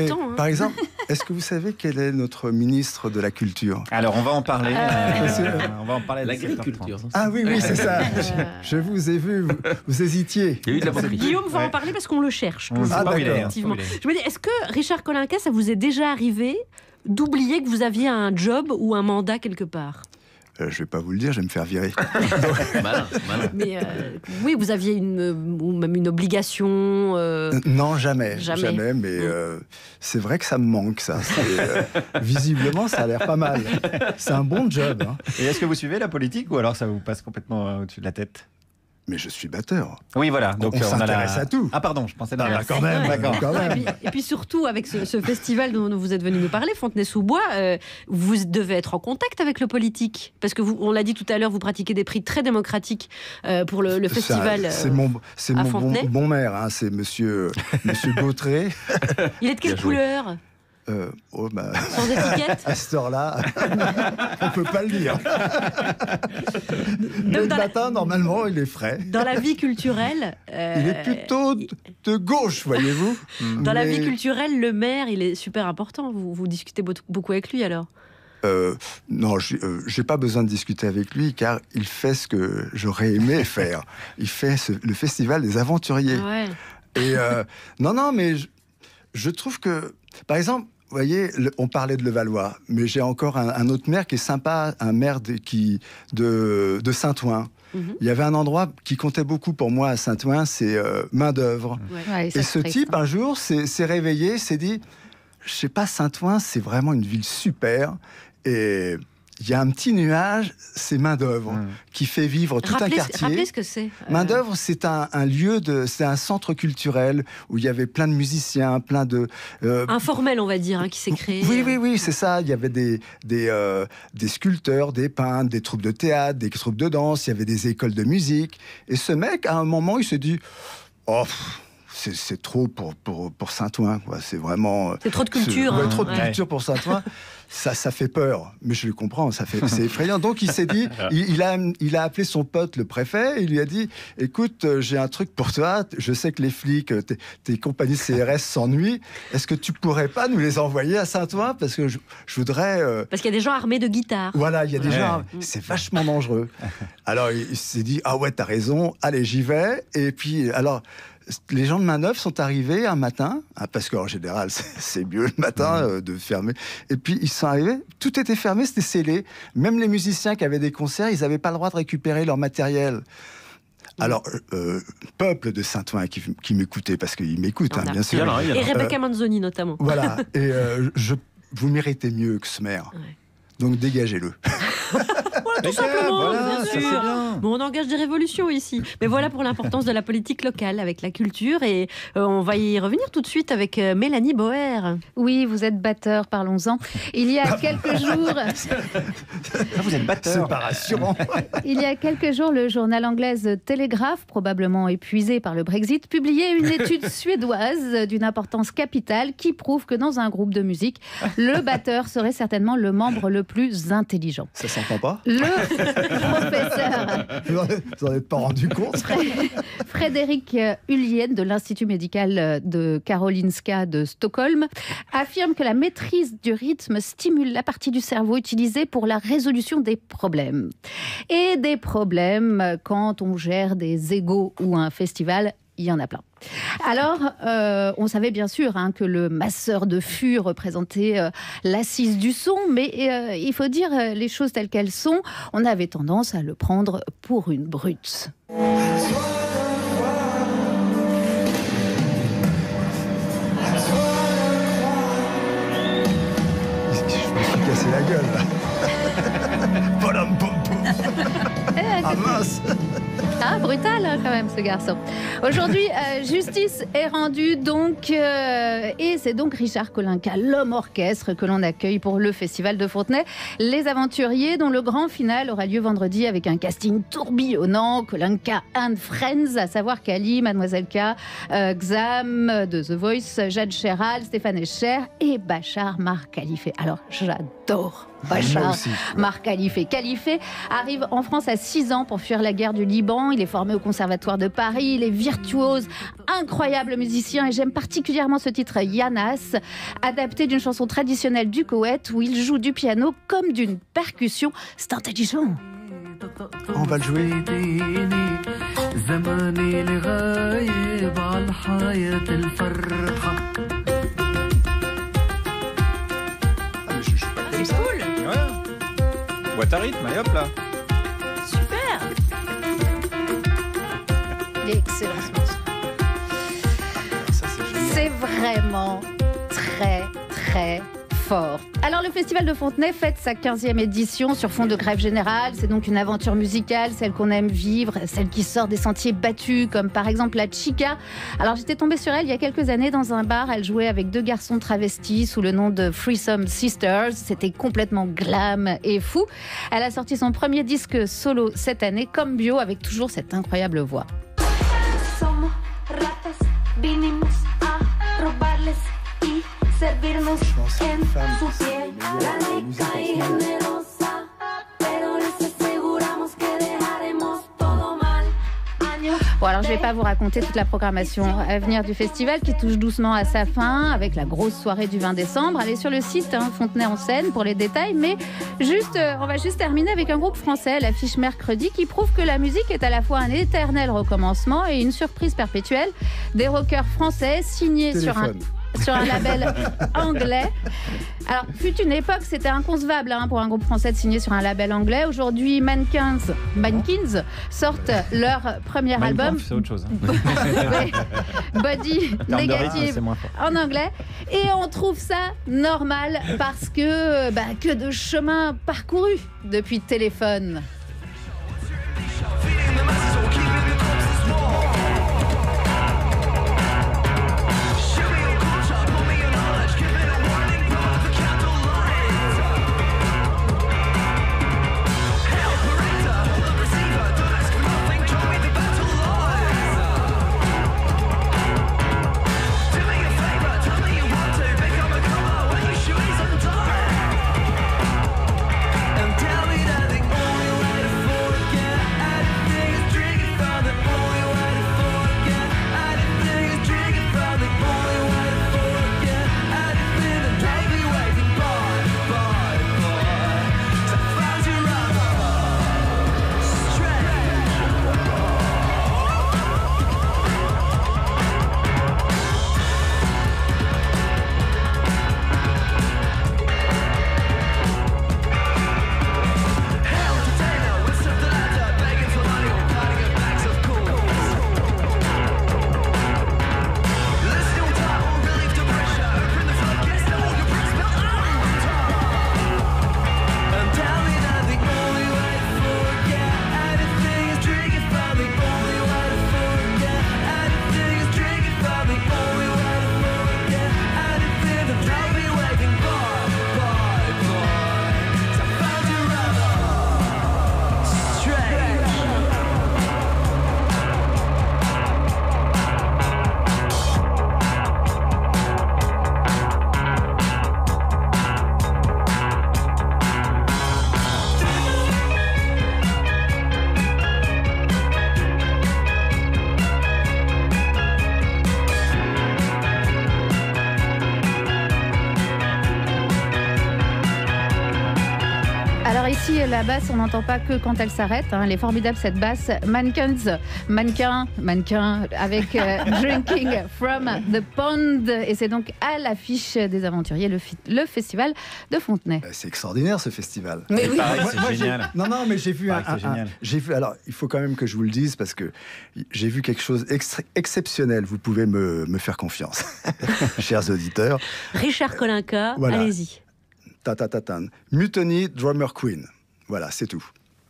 temps. Hein. Par exemple, est-ce que vous savez quel est notre ministre de la Culture? Alors, on va en parler. On va en parler de l'agriculture. Ah oui, c'est ça. Je vous ai vu, vous hésitiez. Il y a eu de la bonne Guillaume va en parler parce qu'on le cherche. Effectivement. Je me dis, est-ce que Richard Colinca, ça vous est déjà arrivé d'oublier que vous aviez un job ou un mandat quelque part? Je vais pas vous le dire, je vais me faire virer. Malin. Mais oui, vous aviez même une obligation Non, jamais. Mais c'est vrai que ça me manque, ça. Visiblement, ça a l'air pas mal. C'est un bon job. Hein. Et est-ce que vous suivez la politique ou alors ça vous passe complètement au-dessus de la tête? Mais je suis batteur. Oui, voilà. Donc on s'intéresse à tout. Ah pardon, je pensais... quand même. Et puis surtout, avec ce festival dont vous êtes venu nous parler, Fontenay-sous-Bois, vous devez être en contact avec le politique. Parce que on l'a dit tout à l'heure, vous pratiquez des prix très démocratiques pour le festival. C'est mon bon maire, hein, c'est monsieur Gautré. Il est de quelle couleur? Sans étiquette. À cette heure-là, on peut pas le dire. Le matin, normalement, il est frais. Dans la vie culturelle... il est plutôt de gauche, voyez-vous. Dans la vie culturelle, le maire, il est super important. Vous discutez beaucoup avec lui, alors? Non, j'ai pas besoin de discuter avec lui, car il fait ce que j'aurais aimé faire. Il fait le festival des aventuriers. Ouais. Et non, mais je trouve que, par exemple, vous voyez, on parlait de Levallois, mais j'ai encore un autre maire qui est sympa, un maire de Saint-Ouen. Il y avait un endroit qui comptait beaucoup pour moi à Saint-Ouen, c'est main-d'œuvre. Et ce type, un jour, s'est réveillé, s'est dit, je sais pas, Saint-Ouen, c'est vraiment une ville super. Et il y a un petit nuage, c'est main-d'œuvre, qui fait vivre tout un quartier. Rappelez ce que c'est. Main-d'œuvre, c'est un lieu c'est un centre culturel où il y avait plein de musiciens, plein de... informel, on va dire, hein, qui s'est créé. Oui, c'est ça. Il y avait des sculpteurs, des peintres, des troupes de théâtre, des troupes de danse, il y avait des écoles de musique. Et ce mec, à un moment, il s'est dit... Oh, c'est trop pour Saint-Ouen, quoi. C'est vraiment... C'est trop de culture. Trop de culture pour Saint-Ouen. Ça fait peur, mais je le comprends, c'est effrayant. Donc il s'est dit, il a appelé son pote, le préfet, et il lui a dit, écoute, j'ai un truc pour toi, je sais que les flics, tes compagnies CRS s'ennuient, est-ce que tu pourrais pas nous les envoyer à Saint-Ouen? Parce que je voudrais... Parce qu'il y a des gens armés de guitare. Voilà, il y a des gens... C'est vachement dangereux. Alors il s'est dit, ah ouais, t'as raison, allez, j'y vais. Et puis, alors... Les gens de Main-d'œuvre sont arrivés un matin, parce qu'en général, c'est mieux le matin de fermer. Et puis, ils sont arrivés, tout était fermé, c'était scellé. Même les musiciens qui avaient des concerts, ils n'avaient pas le droit de récupérer leur matériel. Alors, peuple de Saint-Ouen qui m'écoutait, parce qu'il m'écoute, bien sûr. Et Rebecca Manzoni, notamment. Voilà, et vous méritez mieux que ce maire. Donc, dégagez-le. Ouais, tout simplement, voilà, bien ça, c'est sûr. bien. Bon, on engage des révolutions ici. Mais voilà pour l'importance de la politique locale avec la culture. Et on va y revenir tout de suite avec Mélanie Boer. Oui, vous êtes batteur, parlons-en. Il y a quelques jours... Vous êtes batteur. C'est pas rassurant. Il y a quelques jours, le journal anglais Telegraph, probablement épuisé par le Brexit, publiait une étude suédoise d'une importance capitale qui prouve que dans un groupe de musique, le batteur serait certainement le membre le plus intelligent. Ça s'entend pas? Le professeur... Vous n'en êtes pas rendu compte? Frédéric Ullien de l'Institut médical de Karolinska de Stockholm affirme que la maîtrise du rythme stimule la partie du cerveau utilisée pour la résolution des problèmes. Et des problèmes, quand on gère des égos ou un festival, il y en a plein. Alors, on savait bien sûr que le masseur de fût représentait l'assise du son, mais il faut dire les choses telles qu'elles sont. On avait tendance à le prendre pour une brute. Casser la gueule là. Ah mince. Ah, brutal quand même ce garçon. Aujourd'hui, justice est rendue donc, et c'est donc Richard Kolinka, l'homme orchestre, que l'on accueille pour le Festival de Fontenay. Les Aventuriers, dont le grand final aura lieu vendredi avec un casting tourbillonnant, Kolinka and Friends, à savoir Kali, Mademoiselle K, Xam de The Voice, Jade Chéral, Stéphane Escher et Bachar Mar Khalife. Alors, j'adore Bachar Mar Khalife. Khalife arrive en France à 6 ans pour fuir la guerre du Liban. Il est formé au Conservatoire de Paris. Il est virtuose, incroyable musicien. Et j'aime particulièrement ce titre, Yanas, adapté d'une chanson traditionnelle du Koweït où il joue du piano comme d'une percussion. C'est intelligent. On va le jouer. C'est cool. Boîte à rythme, et hop là. Super. Il est excellent ce morceau. C'est vraiment très fort. Alors le Festival de Fontenay fête sa 15e édition sur fond de grève générale. C'est donc une aventure musicale, celle qu'on aime vivre, celle qui sort des sentiers battus, comme par exemple la Chica. Alors j'étais tombée sur elle il y a quelques années dans un bar. Elle jouait avec 2 garçons travestis sous le nom de Threesome Sisters. C'était complètement glam et fou. Elle a sorti son premier disque solo cette année, comme Bio, avec toujours cette incroyable voix. Servirnos en su piel, la rica y generosa, pero les aseguramos que dejaremos todo mal. Bon, alors je vais pas vous raconter toute la programmation à venir du festival qui touche doucement à sa fin avec la grosse soirée du 20 décembre. Allez sur le site Fontenay en scène pour les détails, mais on va juste terminer avec un groupe français, l'affiche mercredi, qui prouve que la musique est à la fois un éternel recommencement et une surprise perpétuelle. Des rockers français signés sur un label anglais. Alors, fut une époque, c'était inconcevable pour un groupe français de signer sur un label anglais. Aujourd'hui, Mankins sortent leur premier album. C'est autre chose. Body Negative en anglais. Et on trouve ça normal parce que de chemin parcouru depuis Téléphone. la basse, on n'entend pas que quand elle s'arrête. Elle est formidable cette basse. Mannequin, avec Drinking from the Pond. Et c'est donc à l'affiche des Aventuriers, le festival de Fontenay. C'est extraordinaire ce festival. Mais oui. C'est génial. Non, mais j'ai vu alors, il faut quand même que je vous le dise parce que j'ai vu quelque chose exceptionnel. Vous pouvez me faire confiance, chers auditeurs. Richard Kolinka, Voilà. allez-y. Mutiny Drummer Queen. Voilà, c'est tout.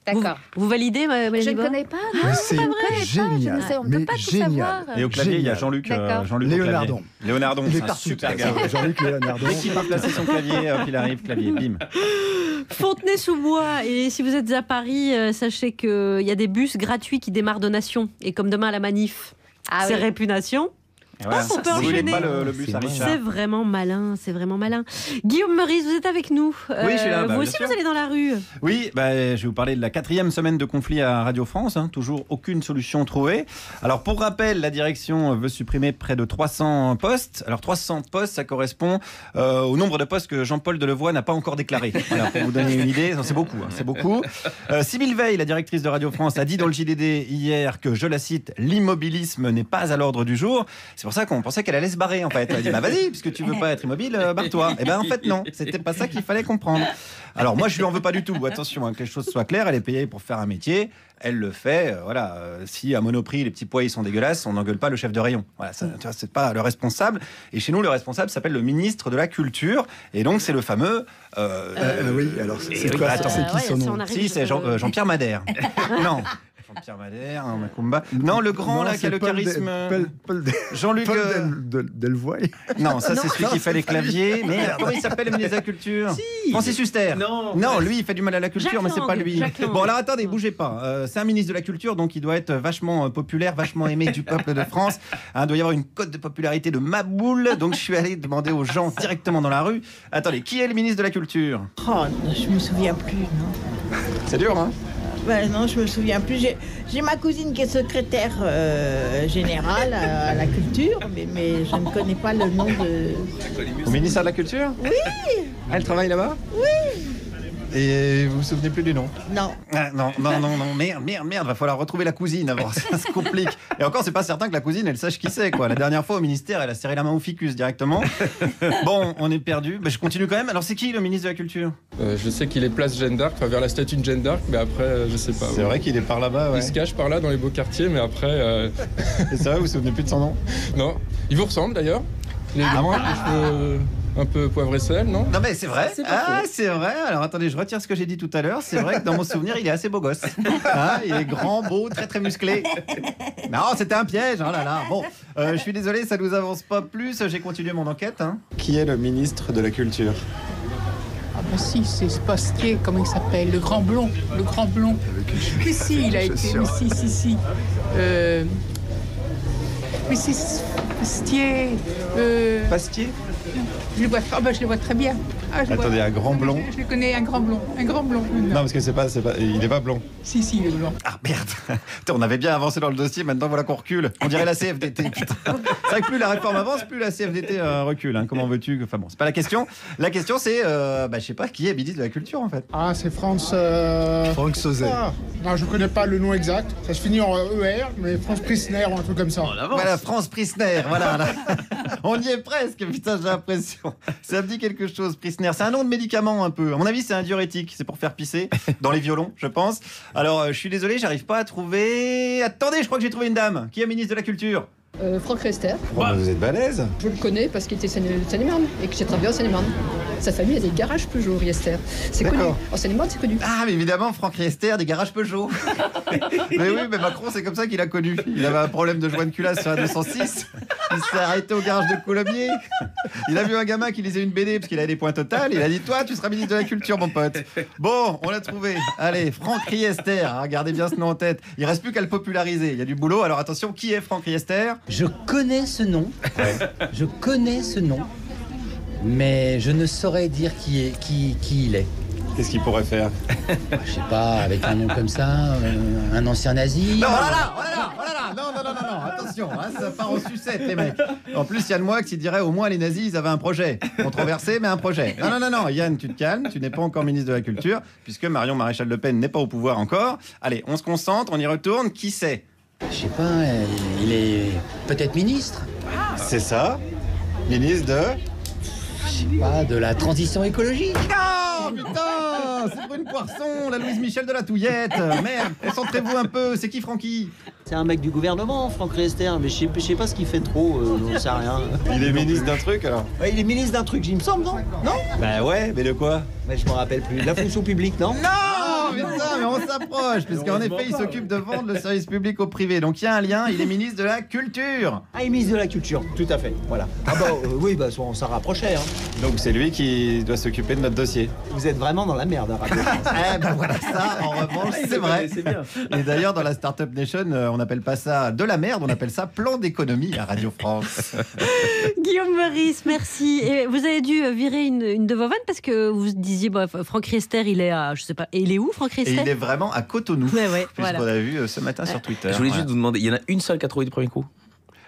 D'accord. Vous validez, Valérie Je ne Bord connais pas. Mais c'est génial. On ne peut pas tout savoir. Et au clavier, il y a Jean-Luc Léonardon. Léonardon, Il est c'est un partout. super gars. Jean-Luc Léonardon. Dès qu'il va placer son clavier, hop, il arrive, clavier, bim. Fontenay-sous-Bois. Et si vous êtes à Paris, sachez qu'il y a des bus gratuits qui démarrent de Nation. Et comme demain à la manif, c'est Répunation. Voilà. On peut Vous voulez enchaîner. pas le bus à Richard. C'est vraiment malin, c'est vraiment malin. Guillaume Meurice, vous êtes avec nous. Oui, je suis là. Vous aussi, bien vous sûr. allez dans la rue. Oui, je vais vous parler de la 4e semaine de conflit à Radio France. Toujours aucune solution trouvée. Alors, pour rappel, la direction veut supprimer près de 300 postes. Alors, 300 postes, ça correspond au nombre de postes que Jean-Paul Delevoye n'a pas encore déclaré. Voilà, pour vous donner une idée, c'est beaucoup. C'est beaucoup. Sybille Veil, la directrice de Radio France, a dit dans le JDD hier que, je la cite, l'immobilisme n'est pas à l'ordre du jour. C'est pour ça qu'on pensait qu'elle allait se barrer, en fait. Elle a dit, vas-y, puisque tu veux pas être immobile, barre-toi. Et en fait, non. C'était pas ça qu'il fallait comprendre. Alors, moi, je lui en veux pas du tout. Attention, que les choses soient claires. Elle est payée pour faire un métier. Elle le fait. Voilà. Si à Monoprix, les petits pois, ils sont dégueulasses, on n'engueule pas le chef de rayon. Voilà. Ça, tu vois, c'est pas le responsable. Et chez nous, le responsable s'appelle le ministre de la Culture. Et donc, c'est le fameux. Oui, alors, c'est quoi attends, c'est qui son nom Si, c'est Jean-Pierre Madère. Non. Jean-Pierre Madère, Macumba. Non, le grand, là, qui a le charisme. Jean-Luc. Delevoye. Non, ça, c'est celui qui fait les claviers. Mais comment il s'appelle, le ministre de la Culture? Francis Huster. Non, lui, il fait du mal à la culture, mais c'est pas lui. Bon, alors attendez, bougez pas. C'est un ministre de la Culture, donc il doit être vachement populaire, vachement aimé du peuple de France. Il doit y avoir une cote de popularité de Maboule. Donc je suis allé demander aux gens directement dans la rue. Attendez, qui est le ministre de la Culture? Oh, je me souviens plus, non. C'est dur, hein? Non, je me souviens plus. J'ai ma cousine qui est secrétaire générale à la culture, mais je ne connais pas le nom de... Au ministère de la Culture? Oui. Elle travaille là-bas? Oui. Et vous vous souvenez plus du nom? Non. Non, merde, va falloir retrouver la cousine avant, ça se complique. Et encore, c'est pas certain que la cousine, elle sache qui c'est, quoi. La dernière fois, au ministère, elle a serré la main au ficus directement. Bon, on est perdu. Je continue quand même. Alors, c'est qui le ministre de la Culture? Je sais qu'il est place Jeanne d'Arc, vers la statue de Jeanne d'Arc, mais après, je sais pas. C'est vrai qu'il est par là-bas, ouais. Il se cache par là, dans les beaux quartiers, mais après... Et c'est vrai, vous vous souvenez plus de son nom? Non. Il vous ressemble, d'ailleurs. Les cheveux... Un peu poivre et sel, non? Non mais c'est vrai. C'est vrai. Alors attendez, je retire ce que j'ai dit tout à l'heure. C'est vrai que dans mon souvenir, il est assez beau gosse. Il est grand, beau, très très musclé. Non, c'était un piège. Oh là là. Bon, je suis désolé, ça nous avance pas plus. J'ai continué mon enquête. Qui est le ministre de la Culture? Ah ben si, c'est Postier, comment il s'appelle? Le grand blond. Mais si, il a été... Mais si. Mais c'est Postier... Pastier? Je le vois très bien. Attendez, un grand blond? Je le connais, un grand blond. Non, parce que c'est pas, il est pas blond. Si, il est blond. Ah merde. On avait bien avancé dans le dossier, maintenant voilà qu'on recule. On dirait la CFDT. Putain. C'est vrai que plus la réforme avance, plus la CFDT recule. Comment veux-tu? Enfin bon, c'est pas la question. La question c'est, je sais pas, qui est ministre de la Culture en fait? Ah, c'est France... Franck Sauzet. Non, je connais pas le nom exact. Ça se finit en ER, mais France Prisner ou un truc comme ça. Voilà, France Prisner, voilà. On y est presque, putain, j'ai l'impression. Ça me dit quelque chose, Prisner. C'est un nom de médicament un peu. À mon avis, c'est un diurétique. C'est pour faire pisser dans les violons, je pense. Alors, je suis désolé, j'arrive pas à trouver... Attendez, je crois que j'ai trouvé une dame. Qui est ministre de la Culture? Franck Riester. Vous êtes balèze. Je le connais parce qu'il était Seine-et-Marne et que j'ai travaillé en Seine-et-Marne. Sa famille a des garages Peugeot, Riester. C'est connu. En Seine-et-Marne, c'est connu. Ah, mais évidemment, Franck Riester, des garages Peugeot. Mais oui, mais Macron, c'est comme ça qu'il a connu. Il avait un problème de joint de culasse sur la 206. Il s'est arrêté au garage de Coulommiers. Il a vu un gamin qui lisait une BD parce qu'il avait des points totales. Il a dit, toi, tu seras ministre de la Culture, mon pote. Bon, on l'a trouvé. Allez, Franck Riester. Gardez bien ce nom en tête. Il reste plus qu'à le populariser. Il y a du boulot. Alors attention, qui est Franck Riester? Je connais ce nom. Je connais ce nom. Mais je ne saurais dire qui il est. Qu'est-ce qu'il pourrait faire? Je sais pas, avec un nom comme ça, un ancien nazi. Non, non, attention, hein, ça part en sucette, les mecs. En plus, Yann Moix, il dirait au moins les nazis, ils avaient un projet. Controversé, mais un projet. Non, Yann, tu te calmes, tu n'es pas encore ministre de la Culture, puisque Marion Maréchal Le Pen n'est pas au pouvoir encore. Allez, on se concentre, on y retourne. Qui c'est? Je sais pas, il est peut-être ministre. C'est ça. Ministre de... Je sais pas, de la transition écologique. Oh putain, c'est Brune Poisson, la Louise Michel de la Touillette. Merde, concentrez-vous un peu, c'est qui Francky? C'est un mec du gouvernement, Franck Riester, mais je sais pas ce qu'il fait trop, j'en sais rien. Il est ministre d'un truc alors? Ouais, il est ministre d'un truc, il me semble, non? Non? Bah ouais, mais de quoi? Mais je me rappelle plus. La fonction publique, non? Non, putain, mais on s'approche, parce qu'en effet, il s'occupe de vendre le service public au privé. Donc il y a un lien, il est ministre de la Culture. Ah, il est ministre de la Culture, tout à fait, voilà. Ah bah oui, bah on s'en rapprochait, hein. Donc c'est lui qui doit s'occuper de notre dossier. Vous êtes vraiment dans la merde, hein, Radio France. Eh ben voilà, ça, en revanche, c'est vrai. C'est bien. Et d'ailleurs, dans la Startup Nation, on n'appelle pas ça de la merde, on appelle ça plan d'économie à Radio France. Guillaume Meurice, merci. Et vous avez dû virer une de vos vannes parce que vous disiez, bah, Franck Riester, il est à, je sais pas, et il est où, Franck Riester? Et il est vraiment à Cotonou, ouais, puisqu'on voilà. a vu ce matin sur Twitter. Je voulais juste vous demander, il y en a une seule qui a trouvé du premier coup?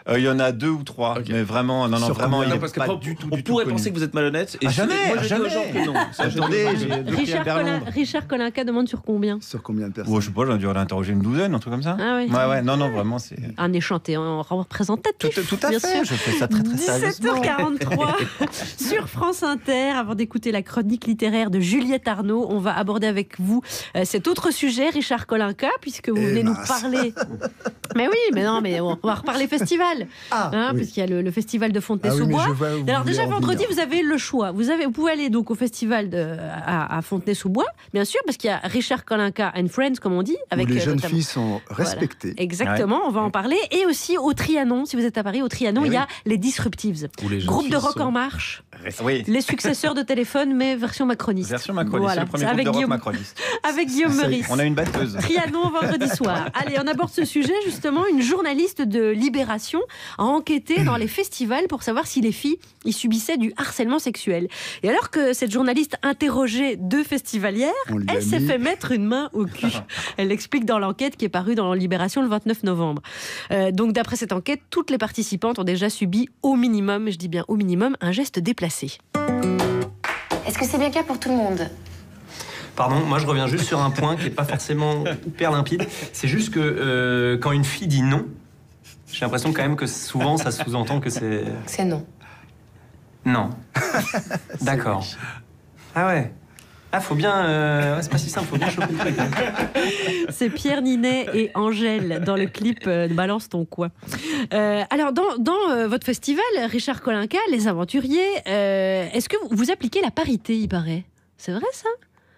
Il y en a 2 ou 3, mais vraiment, non, vraiment, il est parce que pas du tout. On pourrait penser que vous êtes malhonnête. Et jamais, moi, je dis aux gens que non. Attendez, j'ai Richard Colinca demande sur combien? Sur combien de personnes? Je sais pas, j'en ai dû interroger une douzaine, un truc comme ça. Ah oui. Ouais, non, vraiment, c'est... Un échantillon représentatif. Tout à bien fait, sûr. je fais ça très sérieusement. 17h43 sur France Inter. Avant d'écouter la chronique littéraire de Juliette Arnaud, on va aborder avec vous cet autre sujet, Richard Colinca, puisque vous venez nous parler... Mais oui, mais non, mais on va reparler festival. Puisqu'il y a le festival de Fontenay-sous-Bois. Alors déjà, vendredi, vous avez le choix. Vous pouvez aller donc au festival à Fontenay-sous-Bois, bien sûr, parce qu'il y a Richard Colinca and Friends, comme on dit. Avec, où les jeunes filles sont respectées. Voilà. Exactement, on va en parler. Et aussi au Trianon, si vous êtes à Paris, au Trianon, il y a les Disruptives. Groupe de rock en marche. Les successeurs de Téléphone, mais version macroniste. Version macroniste, c'est le premier groupe de rock macroniste. Avec Guillaume Meurice. On a une batteuse. Trianon, vendredi soir. Allez, on aborde ce sujet, justement. Une journaliste de Libération a enquêté dans les festivals pour savoir si les filles y subissaient du harcèlement sexuel. Et alors que cette journaliste interrogeait 2 festivalières, elle s'est fait mettre une main au cul. Elle l'explique dans l'enquête qui est parue dans Libération le 29 novembre. Donc d'après cette enquête, toutes les participantes ont déjà subi au minimum, je dis bien au minimum, un geste déplacé. Est-ce que c'est bien clair pour tout le monde ? Pardon, moi je reviens juste sur un point qui n'est pas forcément hyper limpide. C'est juste que quand une fille dit non, j'ai l'impression quand même que souvent ça sous-entend que c'est... C'est non. Non. D'accord. Ah ouais. Ah, faut bien... c'est pas si simple, faut bien choper le truc. C'est Pierre Ninet et Angèle dans le clip Balance ton quoi. Alors, dans votre festival, Richard Colinca, Les Aventuriers, est-ce que vous appliquez la parité, il paraît? C'est vrai, ça?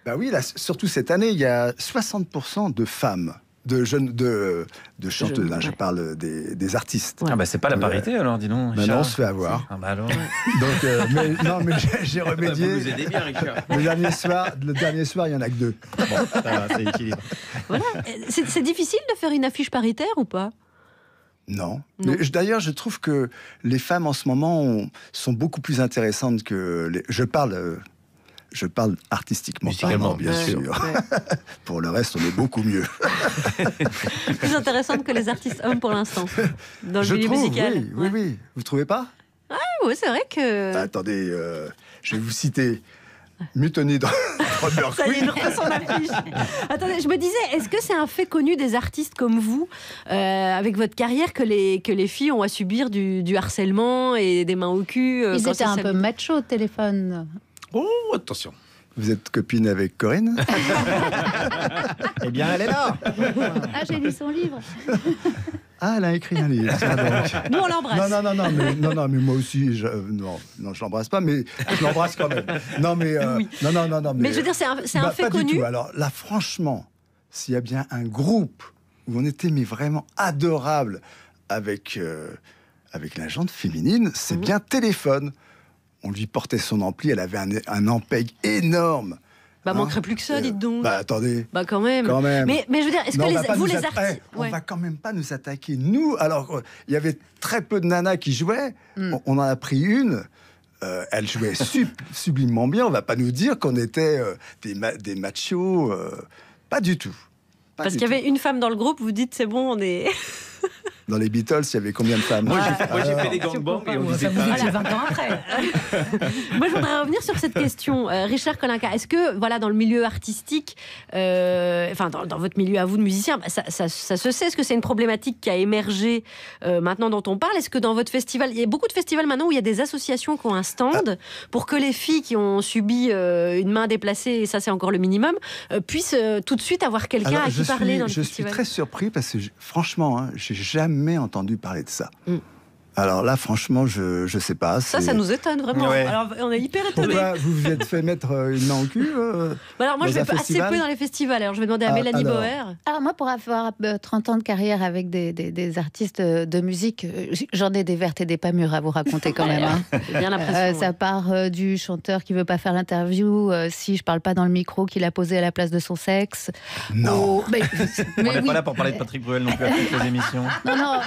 Bah oui, là, surtout cette année, il y a 60% de femmes, de jeunes, de chanteuses. Je parle des artistes. Ah bah c'est pas la parité alors, dis donc. Maintenant, on se fait avoir. Ah bah alors. Donc, mais j'ai remédié. Vous nous aidez bien, Richard. Le dernier soir, il y en a que 2. Bon, ça va, c'est équilibré. Voilà. C'est difficile de faire une affiche paritaire ou pas? Non. D'ailleurs, je trouve que les femmes en ce moment sont beaucoup plus intéressantes que les... Je parle artistiquement parlant, bien sûr. Ouais. Pour le reste, on est beaucoup mieux. Plus intéressante que les artistes hommes pour l'instant, dans le milieu musical. Oui. Vous trouvez pas? Oui, c'est vrai que... Attendez, je vais vous citer Mutoni dans Robert Ça y est, il refait son affiche. Attendez, je me disais, est-ce que c'est un fait connu des artistes comme vous, avec votre carrière, que les filles ont à subir du harcèlement et des mains au cul? Ils étaient un peu macho au téléphone. Oh, attention. Vous êtes copine avec Corinne? Eh bien, elle est là. Ah, j'ai lu son livre. Ah, elle a écrit un livre. Donc. Nous, on l'embrasse. Non, mais moi aussi, je l'embrasse pas, mais je l'embrasse quand même. Non, mais mais je veux dire, c'est un fait pas connu. Du tout. Alors là, franchement, s'il y a bien un groupe où on était mais vraiment adorable avec la gente féminine, c'est bien Téléphone. On lui portait son ampli, elle avait un ampeg énorme. Bah, manquerait plus que ça, dites donc. Bah, attendez. Bah, quand même. Mais je veux dire, est-ce que les artistes... On va quand même pas nous attaquer, nous. Alors, il y avait très peu de nanas qui jouaient. On en a pris une. Elle jouait sublimement bien. On va pas nous dire qu'on était des machos. Pas du tout. Parce qu'il y avait une femme dans le groupe, vous dites c'est bon, on est... Dans les Beatles, il y avait combien de femmes? Moi, j'ai fait des gangbangs et on disait vous dites 20 ans après. Moi, je voudrais revenir sur cette question. Richard Kolinka, est-ce que, voilà, dans le milieu artistique, dans votre milieu à vous de musicien, ça se sait, est-ce que c'est une problématique qui a émergé maintenant dont on parle? Est-ce que dans votre festival, il y a beaucoup de festivals maintenant où il y a des associations qui ont un stand pour que les filles qui ont subi une main déplacée, et ça c'est encore le minimum, puissent tout de suite avoir quelqu'un à qui parler dans le festival? Je suis très surpris parce que, franchement, j'ai jamais entendu parler de ça. Alors là, franchement, je sais pas. Ça nous étonne vraiment. Ouais. Alors, on est hyper étonnés. Vous vous êtes fait mettre une main au cul alors moi, je vais assez peu dans les festivals. Alors, je vais demander à Mélanie Bauer. Alors moi, pour avoir 30 ans de carrière avec des artistes de musique, j'en ai des vertes et des pas mûres à vous raconter quand même. J'ai bien l'impression. Ça part du chanteur qui veut pas faire l'interview si je parle pas dans le micro qu'il a posé à la place de son sexe. Non. On n'est pas là pour parler de Patrick Bruel non plus à toutes les émissions. Non.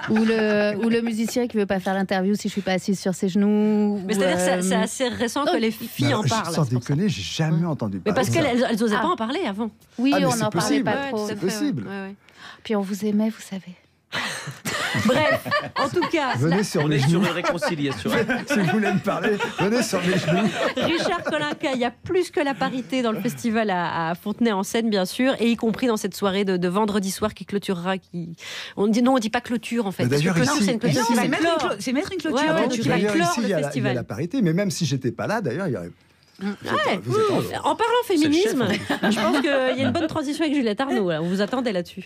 Ou le musicien qui veut pas faire l'interview si je suis pas assise sur ses genoux. Mais c'est-à-dire que c'est assez récent que les filles en parlent. Sans déconner, j'ai jamais entendu parler. Mais parce qu'elles n'osaient pas en parler avant. Oui, on n'en parlait pas trop. C'est possible. Puis on vous aimait, vous savez. Bref, en tout cas, venez sur mes genoux. Sur une réconciliation. Si vous voulez me parler, venez sur mes genoux. Richard Kolinka, il y a plus que la parité dans le festival à Fontenay-en-Seine, bien sûr, et y compris dans cette soirée de vendredi soir qui clôturera. On dit pas clôture en fait. D'ailleurs, ici, c'est une clôture. C'est mettre une clôture. D'ailleurs, ici, il y a la parité, mais même si j'étais pas là, d'ailleurs, il y aurait. En parlant féminisme, je pense qu'il y a une bonne transition avec Juliette Arnaud. Là. On vous attendait là-dessus.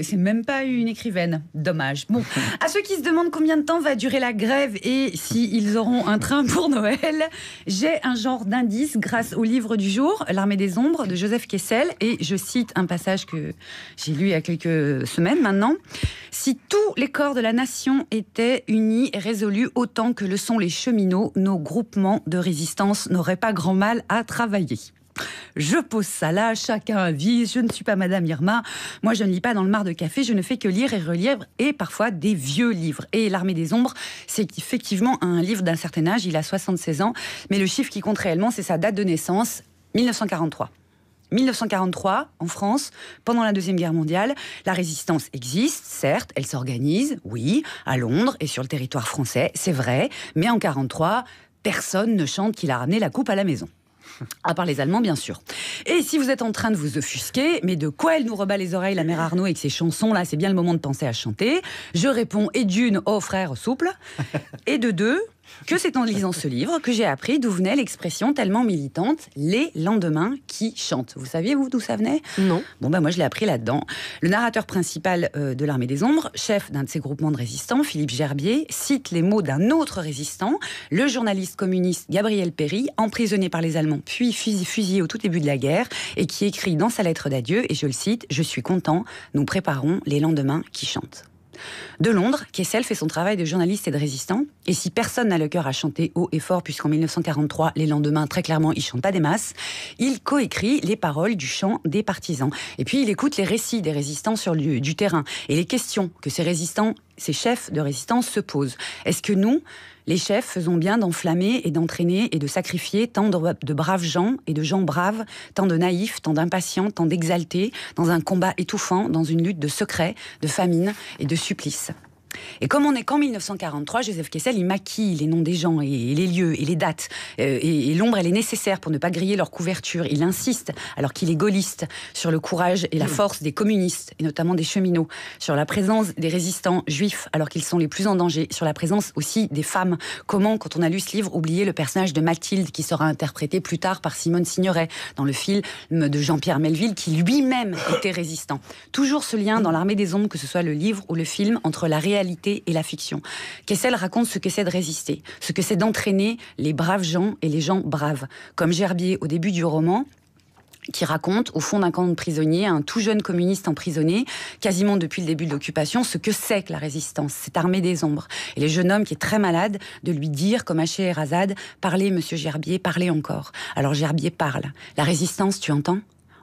C'est même pas une écrivaine. Dommage. Bon, à ceux qui se demandent combien de temps va durer la grève et s'ils auront un train pour Noël, j'ai un genre d'indice grâce au livre du jour, L'Armée des Ombres, de Joseph Kessel. Et je cite un passage que j'ai lu il y a quelques semaines maintenant. Si tous les corps de la nation étaient unis et résolus autant que le sont les cheminots, nos groupements de résistance n'auraient pas grand mal à travailler. Je pose ça là, chacun avise, je ne suis pas Madame Irma, moi je ne lis pas dans le mar de café, je ne fais que lire et relire, et parfois des vieux livres. Et L'Armée des Ombres, c'est effectivement un livre d'un certain âge, il a 76 ans, mais le chiffre qui compte réellement, c'est sa date de naissance, 1943. 1943, en France, pendant la Deuxième Guerre mondiale, la résistance existe, certes, elle s'organise, oui, à Londres et sur le territoire français, c'est vrai, mais en 1943, personne ne chante qu'il a ramené la coupe à la maison. À part les Allemands, bien sûr. Et si vous êtes en train de vous offusquer, mais de quoi elle nous rebat les oreilles, la mère Arnaud, avec ses chansons, là, c'est bien le moment de penser à chanter. Je réponds, et d'une, oh frère souple, et de deux, que c'est en lisant ce livre que j'ai appris d'où venait l'expression tellement militante, les lendemains qui chantent. Vous saviez, vous, d'où ça venait? Non. Bon, moi, je l'ai appris là-dedans. Le narrateur principal de l'Armée des Ombres, chef d'un de ces groupements de résistants, Philippe Gerbier, cite les mots d'un autre résistant, le journaliste communiste Gabriel Péry, emprisonné par les Allemands, puis fusillé au tout début de la guerre, et qui écrit dans sa lettre d'adieu, et je le cite, « Je suis content, nous préparons les lendemains qui chantent ». De Londres, Kessel fait son travail de journaliste et de résistant. Et si personne n'a le cœur à chanter haut et fort, puisqu'en 1943, les lendemains, très clairement, il chante pas des masses, il coécrit les paroles du chant des partisans. Et puis, il écoute les récits des résistants sur du terrain et les questions que ces résistants, ces chefs de résistance se posent. Est-ce que nous, les chefs, faisons bien d'enflammer et d'entraîner et de sacrifier tant de braves gens et de gens braves, tant de naïfs, tant d'impatients, tant d'exaltés, dans un combat étouffant, dans une lutte de secret, de famine et de supplice. Et comme on n'est qu'en 1943, Joseph Kessel, il maquille les noms des gens et les lieux et les dates. Et l'ombre, elle est nécessaire pour ne pas griller leur couverture. Il insiste, alors qu'il est gaulliste, sur le courage et la force des communistes, et notamment des cheminots, sur la présence des résistants juifs, alors qu'ils sont les plus en danger, sur la présence aussi des femmes. Comment, quand on a lu ce livre, oublier le personnage de Mathilde, qui sera interprété plus tard par Simone Signoret, dans le film de Jean-Pierre Melville, qui lui-même était résistant. Toujours ce lien dans l'Armée des Ombres, que ce soit le livre ou le film, entre la réalité et la fiction. Kessel raconte ce que c'est de résister, ce que c'est d'entraîner les braves gens et les gens braves. Comme Gerbier au début du roman, qui raconte, au fond d'un camp de prisonniers, un tout jeune communiste emprisonné, quasiment depuis le début de l'occupation, ce que c'est que la résistance, cette armée des ombres. Et le jeune homme qui est très malade, de lui dire, comme à Scheherazade, « Parlez, monsieur Gerbier, parlez encore ». Alors Gerbier parle. « La résistance, tu entends ?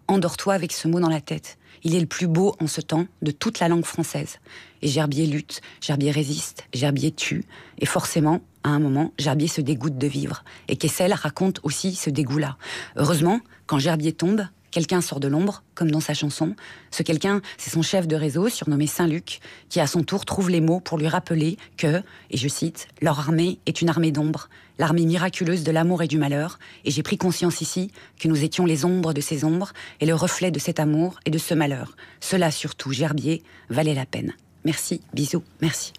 Endors-toi avec ce mot dans la tête. Il est le plus beau en ce temps de toute la langue française. » Et Gerbier lutte, Gerbier résiste, Gerbier tue. Et forcément, À un moment, Gerbier se dégoûte de vivre. Et Kessel raconte aussi ce dégoût-là. Heureusement, quand Gerbier tombe, quelqu'un sort de l'ombre, comme dans sa chanson. Ce quelqu'un, c'est son chef de réseau, surnommé Saint-Luc, qui à son tour trouve les mots pour lui rappeler que, et je cite, « leur armée est une armée d'ombre, l'armée miraculeuse de l'amour et du malheur, et j'ai pris conscience ici que nous étions les ombres de ces ombres et le reflet de cet amour et de ce malheur. Cela surtout, Gerbier, valait la peine. Merci, bisous, merci. »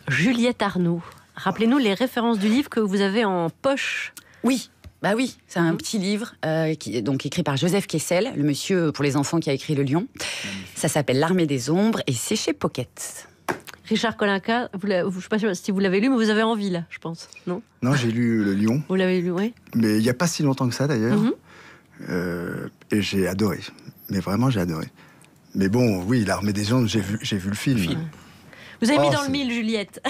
Juliette Arnaud, rappelez-nous les références du livre que vous avez en poche. Oui. Bah oui, c'est un petit livre qui est donc écrit par Joseph Kessel, le monsieur pour les enfants qui a écrit Le Lion. Ça s'appelle L'Armée des Ombres et c'est chez Pocket. Richard Kolinka, je ne sais pas si vous l'avez lu, mais vous avez envie là, je pense, non? Non, j'ai lu Le Lion. Vous l'avez lu, oui. Mais il n'y a pas si longtemps que ça d'ailleurs. Et j'ai adoré. Mais vraiment, j'ai adoré. Mais bon, oui, L'Armée des Ombres, j'ai vu le film. Vous avez mis dans le mille, Juliette.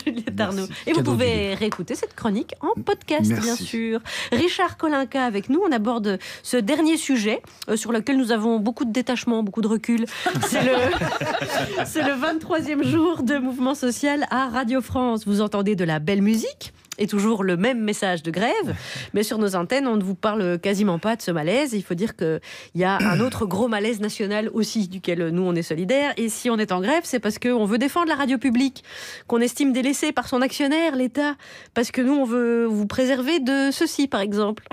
Juliette Arnaud. Et vous pouvez réécouter cette chronique en podcast, bien sûr. Richard Kolinka avec nous. On aborde ce dernier sujet sur lequel nous avons beaucoup de détachement, beaucoup de recul. C'est le 23e jour de mouvement social à Radio France. Vous entendez de la belle musique et toujours le même message de grève. Mais sur nos antennes, on ne vous parle quasiment pas de ce malaise. Il faut dire qu'il y a un autre gros malaise national aussi, duquel nous, on est solidaires. Et si on est en grève, c'est parce qu'on veut défendre la radio publique, qu'on estime délaissée par son actionnaire, l'État. Parce que nous, on veut vous préserver de ceci, par exemple.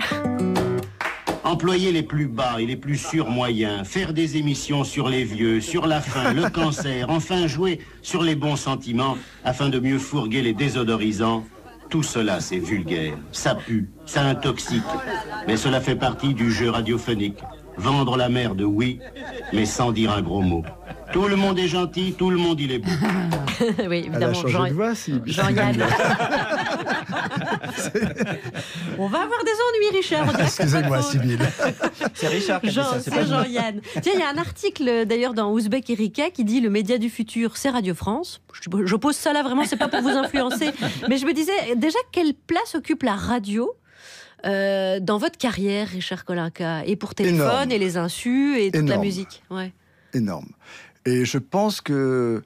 Employer les plus bas et les plus sûrs moyens, faire des émissions sur les vieux, sur la faim, le cancer, enfin jouer sur les bons sentiments afin de mieux fourguer les désodorisants. Tout cela, c'est vulgaire, ça pue, ça intoxique, mais cela fait partie du jeu radiophonique. Vendre la merde, oui, mais sans dire un gros mot. Tout le monde est gentil, tout le monde il est beau. Oui, évidemment. Jean-Yann. On va avoir des ennuis, Richard. Excusez-moi, Sybille. C'est Richard qui a dit ça, c'est Jean-Yann. Tiens, il y a un article d'ailleurs dans Ouzbek Erika qui dit le média du futur, c'est Radio France. Je pose ça là, vraiment, c'est pas pour vous influencer. Mais je me disais, déjà, quelle place occupe la radio dans votre carrière, Richard Kolinka, et pour téléphone, énorme. Et les insus, et toute énorme. La musique. Ouais. Énorme. Et je pense que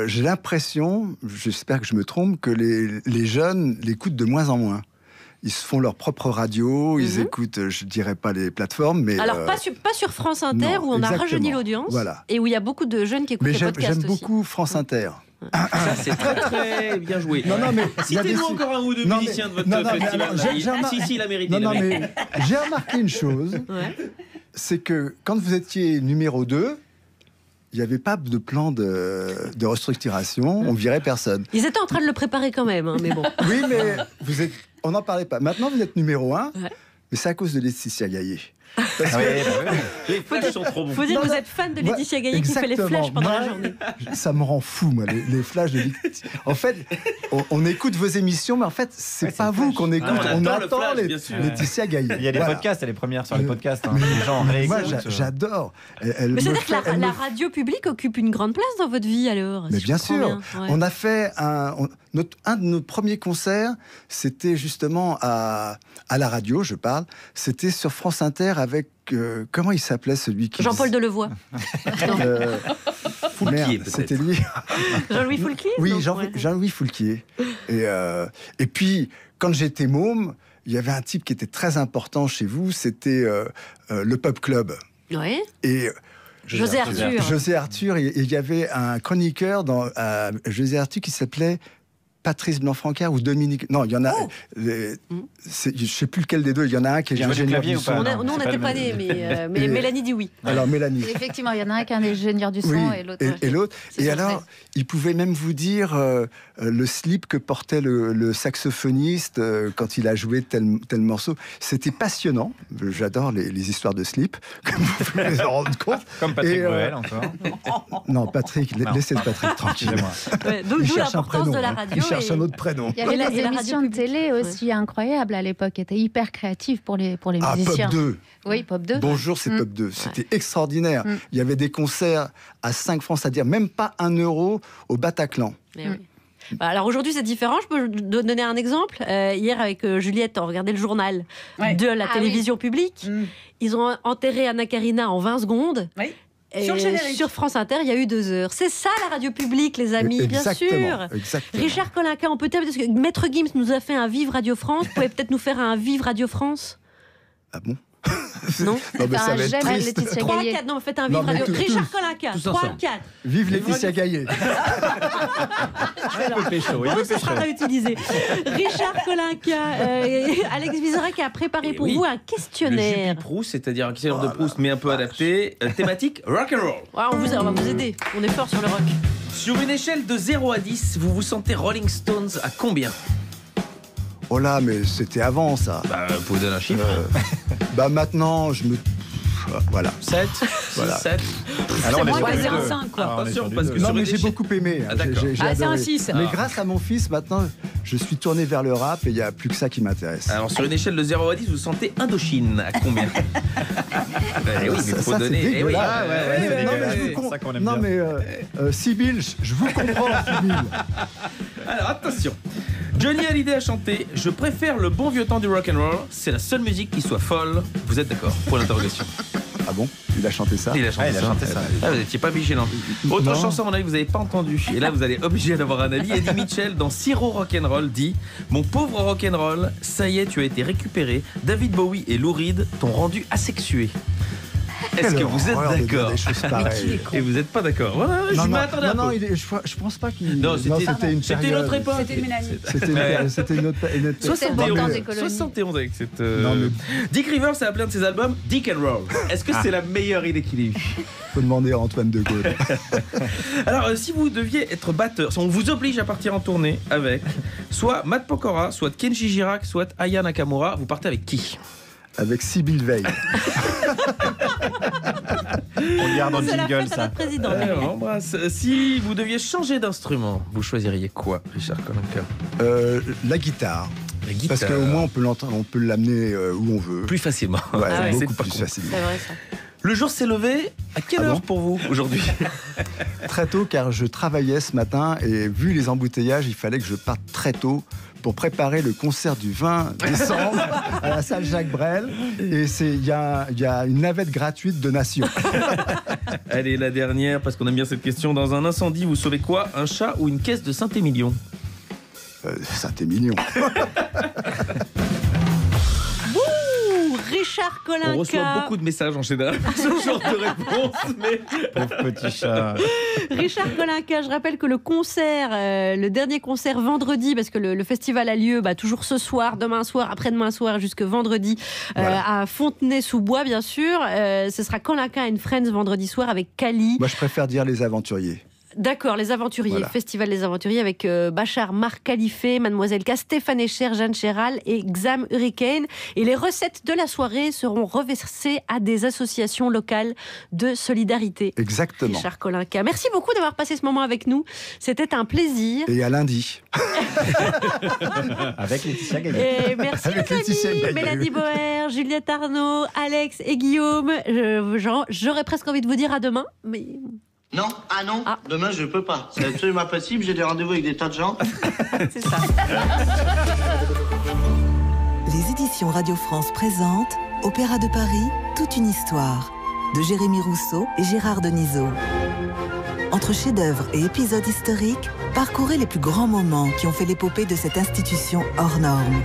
j'ai l'impression, j'espère que je me trompe, que les jeunes l'écoutent de moins en moins. Ils se font leur propre radio, ils écoutent, je dirais pas les plateformes, mais... Alors, pas sur France Inter, où on a rajeuni l'audience, voilà. Et où il y a beaucoup de jeunes qui écoutent les podcasts aussi. J'aime beaucoup France Inter. Ça, c'est très très bien joué. Non, mais citez-nous encore un ou deux musiciens de votre festival. Si, il a mérité. Non, mais j'ai remarqué une chose, c'est que quand vous étiez numéro 2, il n'y avait pas de plan de restructuration, on virait personne. Ils étaient en train de le préparer quand même, hein, mais bon. Oui, mais on n'en parlait pas. Maintenant, vous êtes numéro 1, mais c'est à cause de Laetitia Gaillet. Les flashs sont trop bons. Faut dire que vous êtes fan de Laetitia Gaillet qui fait les flashs pendant la journée. Ça me rend fou, moi, les flashs de Laetitia. En fait, on écoute vos émissions, mais en fait, c'est pas vous qu'on écoute. On attend Laetitia Gaillet. Il y a des podcasts, elle est première sur les podcasts. Les gens réécoutent. Moi, j'adore. Mais c'est-à-dire que la radio publique occupe une grande place dans votre vie, alors? Mais bien sûr. On a fait un de nos premiers concerts, c'était justement à la radio, je parle. C'était sur France Inter avec... comment il s'appelait celui qui... Jean-Paul Delevoye. Foulquier, c'était lui. Jean-Louis Foulquier? Oui, Jean-Louis Foulquier. Et puis, quand j'étais môme, il y avait un type qui était très important chez vous, c'était le Pub Club. Oui. Et... José Arthur. Et il y avait un chroniqueur dans José Arthur qui s'appelait... Patrice Blanc-Francard ou Dominique... Non, il y en a... je ne sais plus lequel des deux. Il y en a un qui est ingénieur du son. Nous, on n'était pas nés, mais Mélanie dit oui. Alors, Mélanie. Effectivement, il y en a un qui est ingénieur du son et l'autre... Et l'autre. Et alors, il pouvait même vous dire le slip que portait le saxophoniste quand il a joué tel morceau. C'était passionnant. J'adore les histoires de slip, comme vous pouvez vous en rendre compte. Comme Patrick Bruel, encore. Non, Patrick, laissez Patrick tranquille. D'où l'importance de la radio. Il cherche un autre prénom. Il y avait des émissions de télé aussi incroyables à l'époque, qui étaient hyper créatives pour les musiciens. Pop 2. Oui, Pop 2. Bonjour, c'est Pop 2. C'était extraordinaire. Il y avait des concerts à 5 francs, c'est-à-dire même pas 1 euro au Bataclan. Alors aujourd'hui c'est différent, je peux donner un exemple. Hier avec Juliette, on regardait le journal de la télévision publique. Ils ont enterré Anna Karina en 20 secondes. Sur le générique. Sur France Inter, il y a eu 2 heures. C'est ça la radio publique, les amis, bien sûr. Exactement. Richard Kolinka, on peut terminer parce que Maître Gims nous a fait un Vive Radio France. Vous pouvez peut-être nous faire un Vive Radio France? Ah bon? Non, mais ça va être triste. 3-4, non, faites un Vive Radio. Richard Kolinka, 3-4. Vive Laetitia Gaillet. Ça sera réutilisé. Richard Kolinka, Alex Vizorek a préparé pour vous un questionnaire. Le Proust, c'est-à-dire un questionnaire de Proust, mais un peu adapté. Thématique rock'n'roll. Ouais, on va vous aider. On est fort sur le rock. Sur une échelle de 0 à 10, vous vous sentez Rolling Stones à combien? Oh là, mais c'était avant ça. Bah, vous pouvez donner un chiffre. Bah maintenant, je me... Voilà. 7 Voilà. 7 Alors, c'est moins que 0,5 quoi. Attention, parce que non, mais j'ai beaucoup aimé. Ah, d'accord. C'est un 6. Mais grâce à mon fils, maintenant, je suis tourné vers le rap et il n'y a plus que ça qui m'intéresse. Alors, sur une échelle de 0 à 10, vous sentez Indochine à combien? Eh oui, il faut donner. Eh oui. Non, mais Sibylle, je vous comprends, Sibylle. Alors, attention. Johnny Hallyday a chanté « Je préfère le bon vieux temps du rock'n'roll, c'est la seule musique qui soit folle. » Vous êtes d'accord? Pour l'interrogation. Ah bon? Il a chanté ça? Il a chanté ça. Ah, vous n'étiez pas vigilant. Autre chanson, à mon avis, vous n'avez pas entendu. Et là, vous allez obligé d'avoir un avis. Eddie Mitchell, dans Siro Rock'n'Roll, dit « Mon pauvre rock'n'roll, ça y est, tu as été récupéré. David Bowie et Lou Reed t'ont rendu asexué. » Est-ce que vous êtes d'accord? Et vous n'êtes pas d'accord? Voilà, je m'attendais un peu. Je pense pas qu'il... Non, c'était une autre époque. C'était Mélanie. C'était une autre 71 avec cette... Dick Rivers a appelé un de ses albums Dick and Roll. Est-ce que c'est la meilleure idée qu'il ait eue? Faut demander à Antoine de Gaulle. Alors, si vous deviez être batteur, on vous oblige à partir en tournée avec soit Matt Pokora, soit Kenji Girac, soit Aya Nakamura, vous partez avec qui? Avec Sibylle Veil. On garde en jingle ça. On l'embrasse. Si vous deviez changer d'instrument, vous choisiriez quoi, Richard Kolinka? La guitare. Parce qu'au moins on peut l'amener où on veut. Plus facilement. Ouais, beaucoup plus facilement. C'est vrai ça. Le jour s'est levé. À quelle heure pour vous aujourd'hui? Très tôt, car je travaillais ce matin et vu les embouteillages, il fallait que je parte très tôt pour préparer le concert du 20 décembre à la salle Jacques Brel. Et il y a une navette gratuite de Nation. Allez, la dernière, parce qu'on aime bien cette question. Dans un incendie, vous sauvez quoi? Un chat ou une caisse de Saint-Émilion? Saint-Émilion. Richard Kolinka. On reçoit beaucoup de messages en général pour ce genre de réponse, mais... Pauvre petit chat. Richard Kolinka, je rappelle que le concert, le dernier concert vendredi, parce que le festival a lieu toujours ce soir, demain soir, après-demain soir, jusque vendredi, à Fontenay-sous-Bois, bien sûr. Ce sera Kolinka and Friends vendredi soir avec Kali. Moi, je préfère dire les aventuriers. D'accord, les Aventuriers, voilà. Festival des Aventuriers avec Bachar Marc Khalife, Mademoiselle K, Stéphane Escher, Jeanne Chéral et Xam Hurricane. Et les recettes de la soirée seront reversées à des associations locales de solidarité. Exactement. Richard Kolinka, merci beaucoup d'avoir passé ce moment avec nous. C'était un plaisir. Et à lundi. Avec Laetitia Gaillet. Et merci les amis, Mélanie Boer, Juliette Arnaud, Alex et Guillaume. J'aurais presque envie de vous dire à demain, mais... Non, demain je peux pas. C'est absolument impossible, j'ai des rendez-vous avec des tas de gens. C'est ça. Les éditions Radio France présentent Opéra de Paris, toute une histoire, de Jérémy Rousseau et Gérard Denisot. Entre chefs-d'œuvre et épisodes historiques, parcourez les plus grands moments qui ont fait l'épopée de cette institution hors norme.